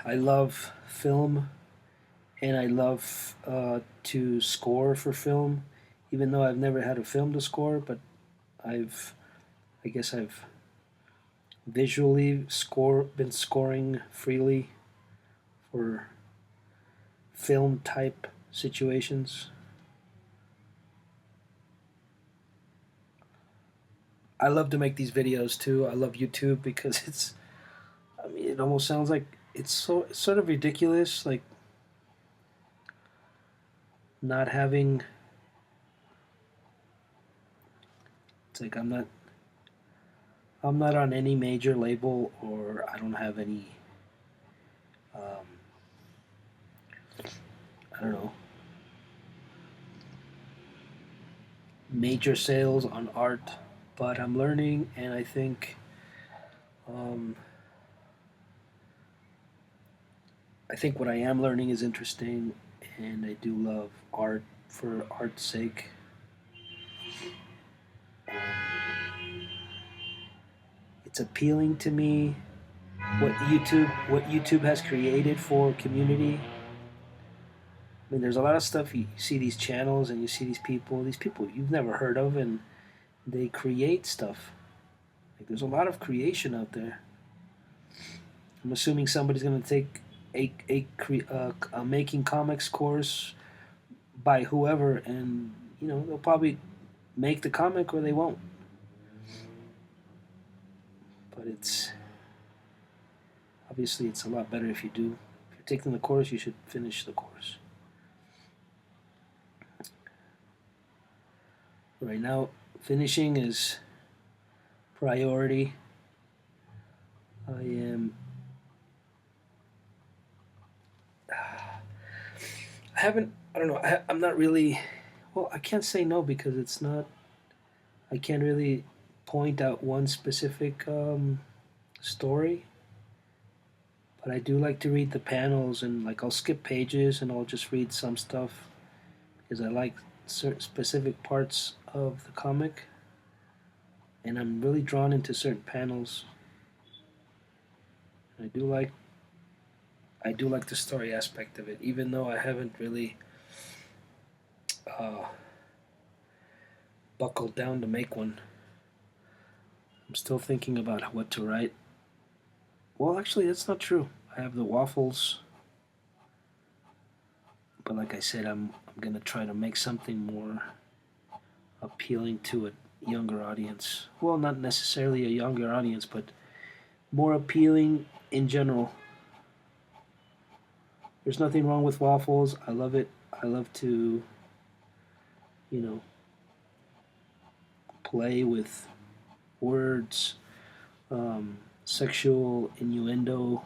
I love film, and I love to score for film, even though I've never had a film to score. But I guess I've visually been scoring freely for film type situations. I love to make these videos too. I love YouTube because it almost sounds like it's sort of ridiculous, like not having. It's like I'm not on any major label, or I don't have any. I don't know. Major sales on art, but I'm learning, and I think. I think what I am learning is interesting, and I do love art for art's sake. It's appealing to me, what YouTube has created for community. I mean, there's a lot of stuff. You see these channels and you see these people you've never heard of, and they create stuff. Like, there's a lot of creation out there. I'm assuming somebody's going to take a making comics course by whoever, and they'll probably make the comic or they won't. But obviously it's a lot better if you do. If you're taking the course, you should finish the course. Right now, finishing is priority. I don't know, I'm not really, well, I can't say no because it's not, I can't really point out one specific story, but I do like to read the panels, and like I'll skip pages and I'll just read some stuff because I like certain specific parts of the comic, and I'm really drawn into certain panels. I do like the story aspect of it, even though I haven't really buckled down to make one. I'm still thinking about what to write. Well, actually, that's not true. I have the waffles, but like I said, I'm gonna try to make something more appealing to a younger audience. Well, not necessarily a younger audience, but more appealing in general. There's nothing wrong with waffles. I love it. I love to, play with words, sexual innuendo,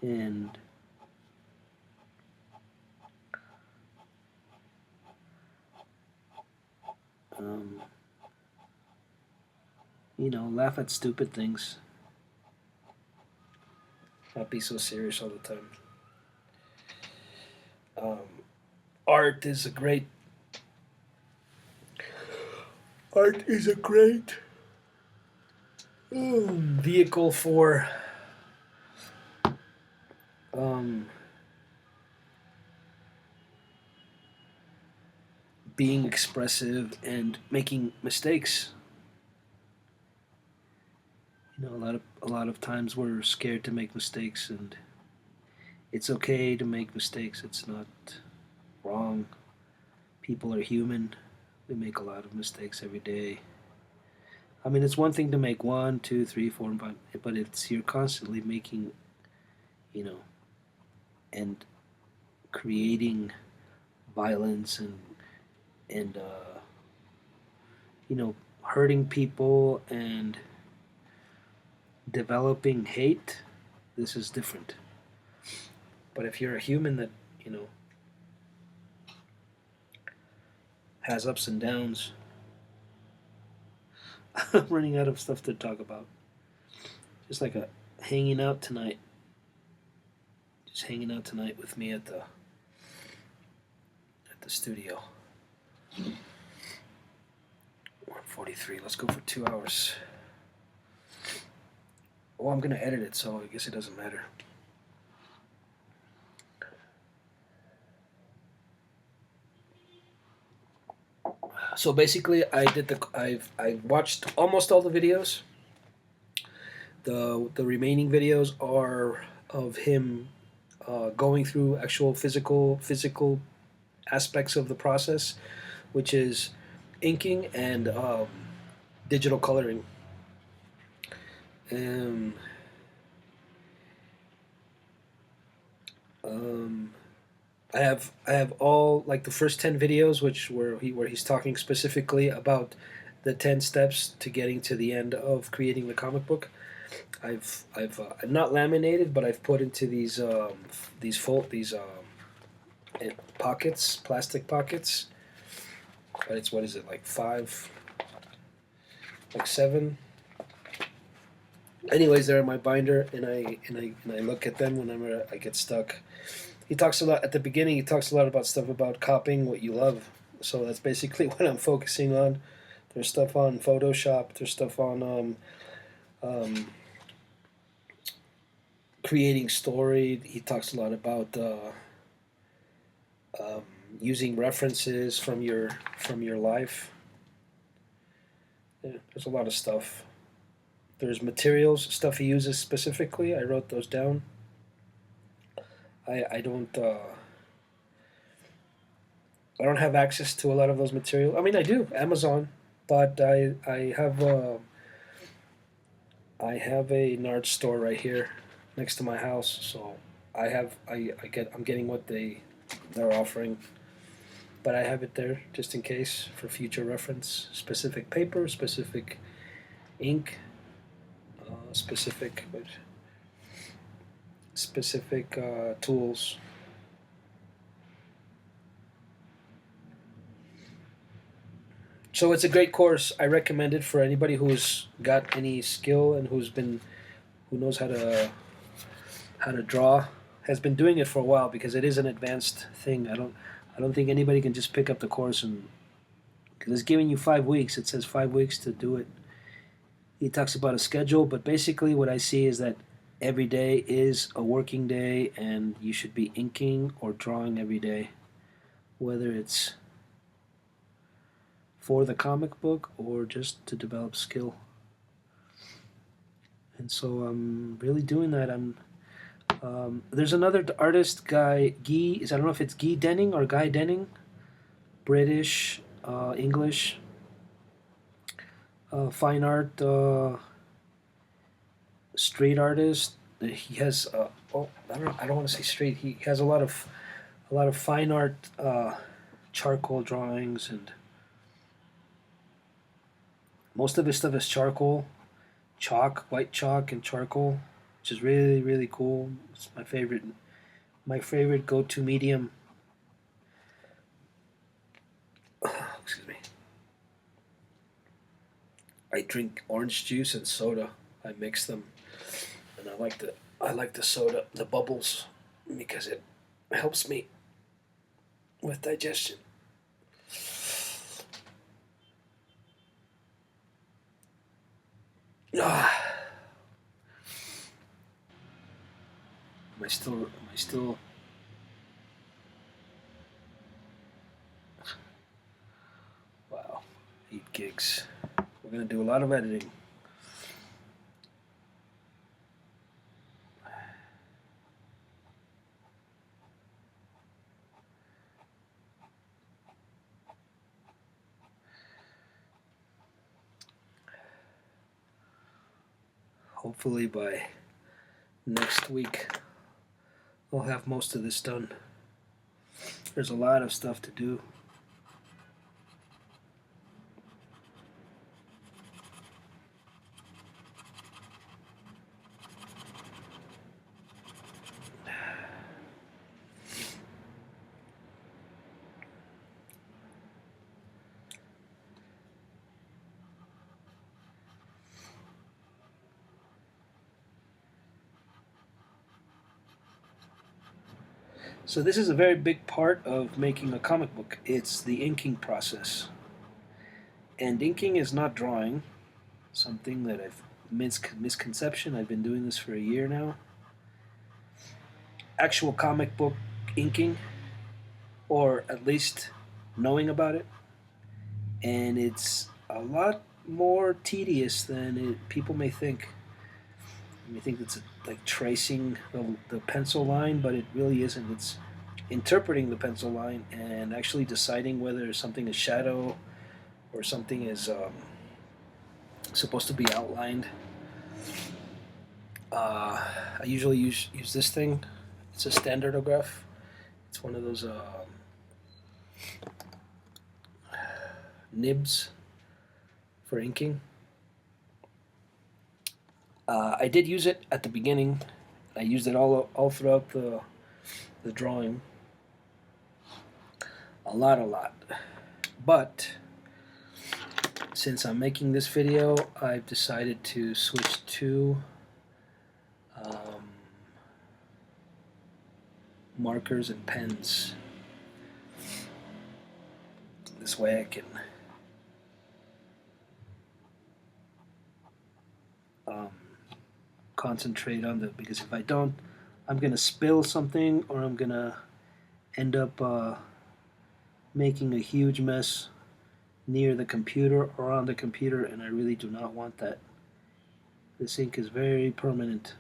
and laugh at stupid things. Not be so serious all the time. Art is a great vehicle for being expressive and making mistakes. A lot of times we're scared to make mistakes, and it's okay to make mistakes. It's not wrong. People are human. We make a lot of mistakes every day. I mean, it's one thing to make 1, 2, 3, 4, and 5, but you're constantly making, and creating violence and hurting people and developing hate. This is different. But if you're a human that has ups and downs, I'm running out of stuff to talk about. Just like hanging out tonight. Just hanging out tonight with me at the studio. 1:43. Let's go for 2 hours. Oh, I'm gonna edit it, so I guess it doesn't matter. So basically, I've watched almost all the videos. The remaining videos are of him going through actual physical aspects of the process, which is inking and digital coloring. I have all, like, the first 10 videos, where he's talking specifically about the 10 steps to getting to the end of creating the comic book. I've not laminated, but I've put into these pockets, plastic pockets. But it's, what is it, like 5, like 7. Anyways, they're in my binder, and I look at them whenever I get stuck. He talks a lot at the beginning. He talks a lot about stuff about copying what you love. So that's basically what I'm focusing on. There's stuff on Photoshop. There's stuff on creating story. He talks a lot about um, using references from your life. Yeah, there's a lot of stuff. There's materials, stuff he uses specifically. I wrote those down. I don't I don't have access to a lot of those materials. I mean, I do Amazon, but I have a Nard store right here next to my house, so I'm getting what they're offering, but I have it there just in case for future reference. Specific paper, specific ink, specific tools. So it's a great course. I recommend it for anybody who's got any skill and who knows how to draw, has been doing it for a while, because it is an advanced thing. I don't think anybody can just pick up the course and, because it's giving you 5 weeks. It says 5 weeks to do it. He talks about a schedule, but basically what I see is that every day is a working day, and you should be inking or drawing every day, whether it's for the comic book or just to develop skill. And so I'm really doing that. There's another artist guy, Guy. I don't know if it's Guy Denning or Guy Denning, British, English, fine art, street artist. He has I don't want to say street. He has a lot of fine art, charcoal drawings, and most of his stuff is charcoal, chalk, white chalk, and charcoal, which is really really cool. It's my favorite go-to medium. Excuse me. I drink orange juice and soda. I mix them, and I like the soda, the bubbles, because it helps me with digestion. Ah, am I still? Wow, 8 gigs. We're gonna do a lot of editing. Hopefully by next week I'll have most of this done. There's a lot of stuff to do. So this is a very big part of making a comic book. It's the inking process. And inking is not drawing, something that I've misconception. I've been doing this for a year now. Actual comic book inking, or at least knowing about it, and it's a lot more tedious than people may think. You may think it's like tracing the pencil line, but it really isn't. It's interpreting the pencil line and actually deciding whether something is shadow or something is supposed to be outlined. I usually use this thing. It's a standardograph. It's one of those nibs for inking. I did use it at the beginning. I used it all throughout the drawing. A lot. But since I'm making this video, I've decided to switch to markers and pens. This way I can concentrate on because if I don't, I'm gonna spill something or I'm gonna end up making a huge mess near the computer or on the computer, and I really do not want that. This ink is very permanent.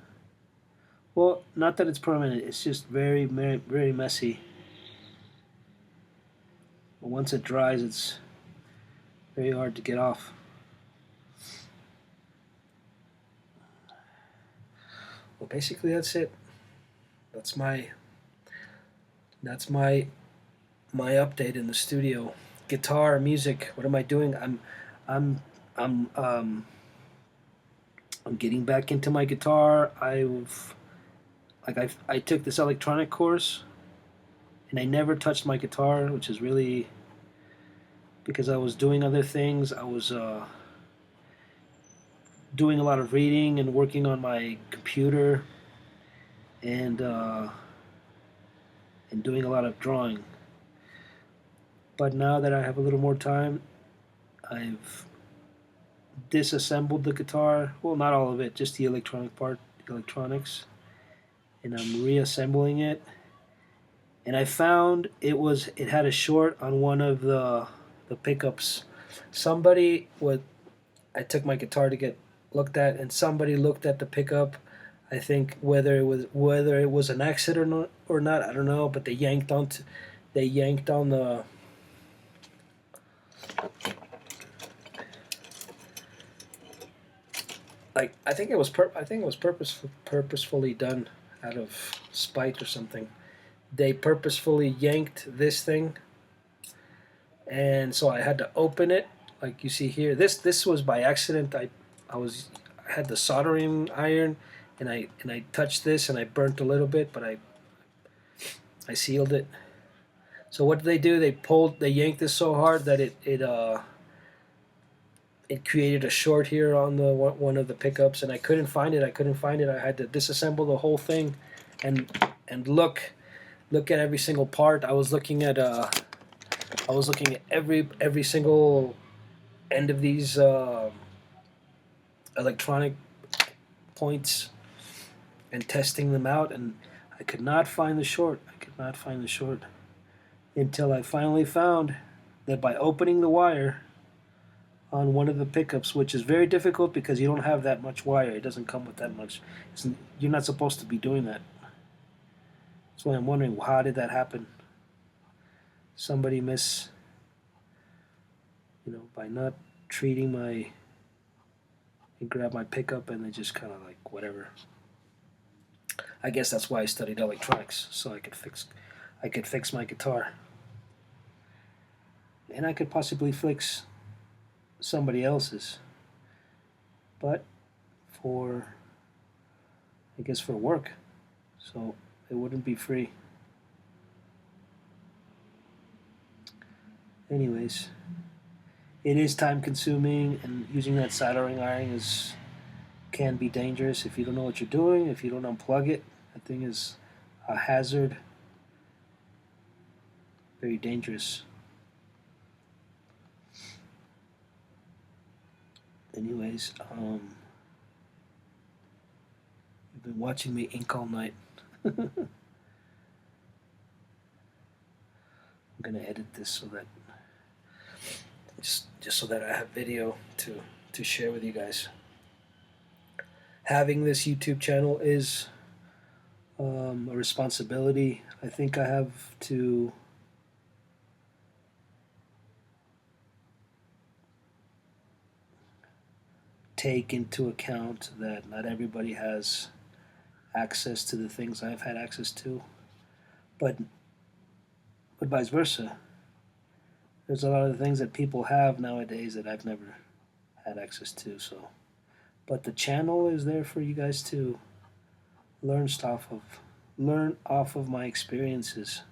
Well, not that it's permanent, it's just very, very, very messy. But once it dries, it's very hard to get off. Well, basically that's it. That's my my update in the studio. Guitar, music. What am I doing? I'm I'm um I'm getting back into my guitar. I took this electronic course and I never touched my guitar, which is really because I was doing other things. I was doing a lot of reading and working on my computer and doing a lot of drawing. But now that I have a little more time, I've disassembled the guitar. Well, not all of it, just the electronic part, the electronics, and I'm reassembling it. And I found it had a short on one of the pickups. Somebody would I took my guitar to get looked at, and somebody looked at the pickup. I think whether it was an accident or not, I don't know. But they yanked on the like I think it was purposefully done out of spite or something. They purposefully yanked this thing, and so I had to open it like you see here. This was by accident. I had the soldering iron, and I touched this and I burnt a little bit, but I sealed it. So what did they do? They yanked this so hard that it created a short here on the one of the pickups, and I couldn't find it. I had to disassemble the whole thing, and look at every single part. I was looking at every single end of these electronic points and testing them out, and I could not find the short. Until I finally found that by opening the wire on one of the pickups, which is very difficult because you don't have that much wire. It doesn't come with that much. You're not supposed to be doing that. That's why I'm wondering, how did that happen? Somebody by not treating they grab my pickup and they just kind of like whatever. I guess that's why I studied electronics, so I could fix my guitar, and I could possibly fix somebody else's, but I guess for work, so it wouldn't be free. Anyways, it is time consuming, and using that soldering iron can be dangerous if you don't know what you're doing. If you don't unplug it, that thing is a hazard. Very dangerous. Anyways, you've been watching me ink all night. I'm gonna edit this so that just so that I have video to share with you guys. Having this YouTube channel is a responsibility. I think I have to take into account that not everybody has access to the things I've had access to, but vice versa. There's a lot of things that people have nowadays that I've never had access to. So, but the channel is there for you guys to learn off of my experiences.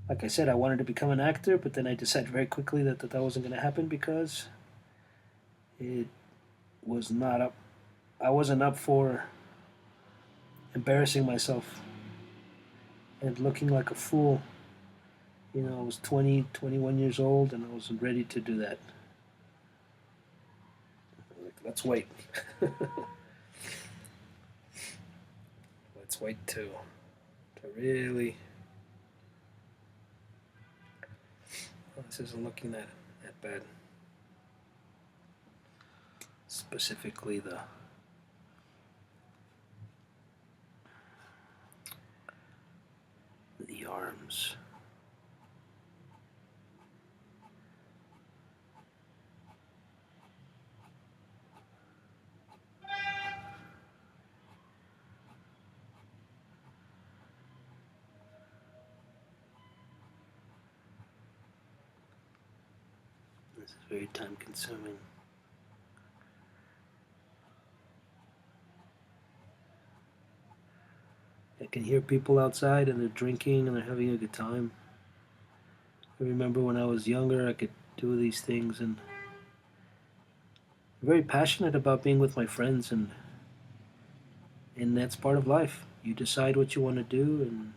Like I said, I wanted to become an actor, but then I decided very quickly that wasn't going to happen because it was not up. I wasn't up for embarrassing myself and looking like a fool. I was 20, 21 years old, and I wasn't ready to do that. Let's wait. Let's wait to really. Oh, this isn't looking that bad. Specifically the arms. This is very time consuming. I can hear people outside and they're drinking and they're having a good time. I remember when I was younger I could do these things, and I'm very passionate about being with my friends, and that's part of life. You decide what you want to do, and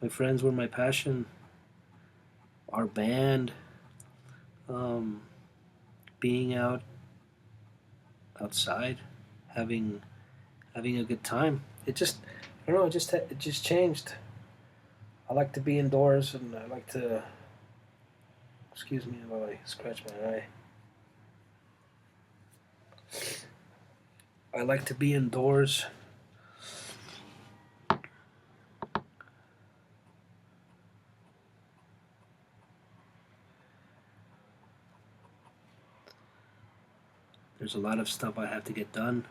my friends were my passion. Our band, being outside, having a good time. It just, I don't know, it just changed. I like to be indoors, and I like to, excuse me while I scratch my eye. I like to be indoors. There's a lot of stuff I have to get done.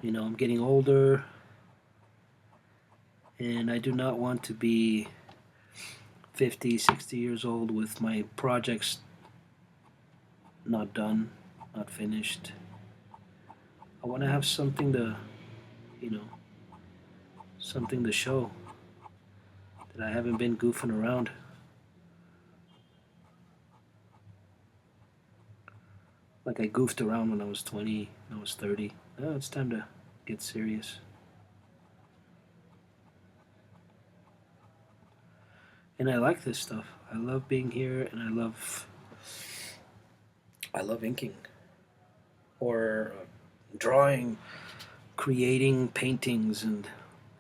You know, I'm getting older, and I do not want to be 50, 60 years old with my projects not done, not finished. I want to have something to, something to show that I haven't been goofing around. Like I goofed around when I was 20, when I was 30. Now it's time to get serious. And I like this stuff. I love being here, and I love inking or drawing, creating paintings and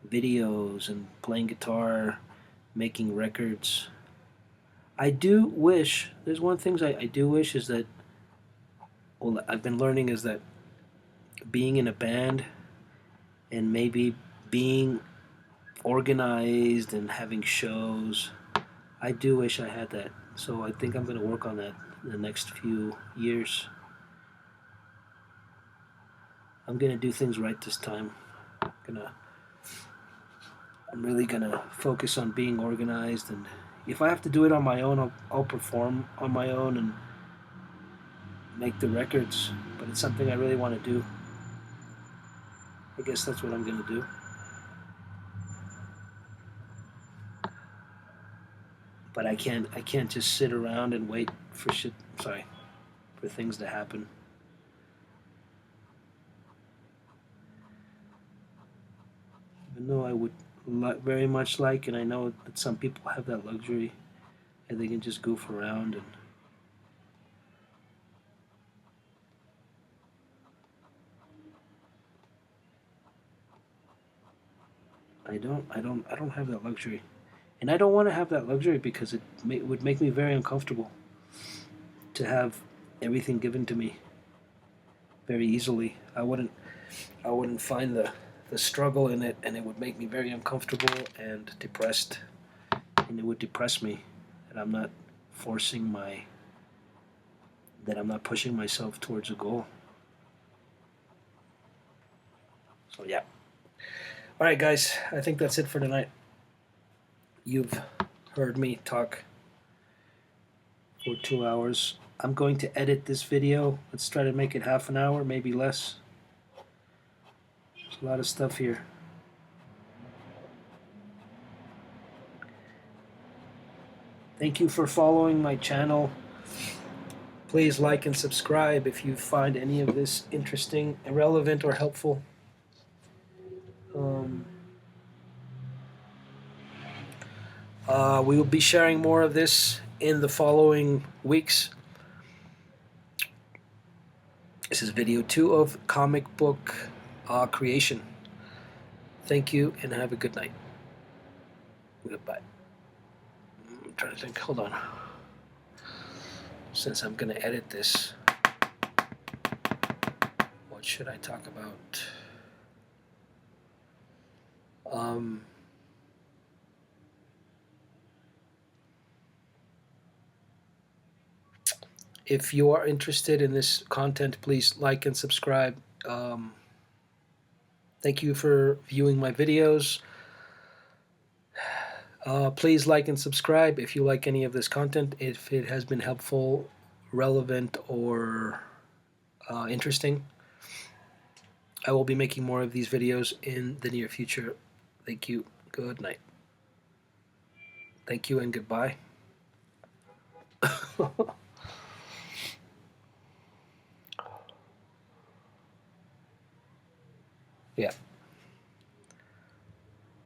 videos and playing guitar, making records. I do wish, there's one thing I do wish is that, well, I've been learning is that being in a band and maybe being organized and having shows, I do wish I had that. So I think I'm going to work on that in the next few years. I'm going to do things right this time. I'm really going to focus on being organized, and if I have to do it on my own, I'll perform on my own and make the records, but it's something I really want to do. I guess that's what I'm going to do. But I can't just sit around and wait for for things to happen. Even though I would very much like, and I know that some people have that luxury, and they can just goof around, and I don't have that luxury. And I don't want to have that luxury because it would make me very uncomfortable to have everything given to me very easily. I wouldn't find the struggle in it, and it would make me very uncomfortable and depressed. And it would depress me that I'm not pushing myself towards a goal. So yeah. All right, guys, I think that's it for tonight. You've heard me talk for 2 hours. I'm going to edit this video. Let's try to make it half an hour, maybe less. There's a lot of stuff here. Thank you for following my channel. Please like and subscribe if you find any of this interesting, irrelevant, or helpful. We will be sharing more of this in the following weeks. This is video 2 of comic book creation. Thank you, and have a good night. Goodbye. I'm trying to think. Hold on. Since I'm going to edit this, what should I talk about? If you are interested in this content, please like and subscribe. Thank you for viewing my videos. Please like and subscribe if you like any of this content, if it has been helpful, relevant, or interesting. I will be making more of these videos in the near future. Thank you. Good night. Thank you and goodbye. Yeah.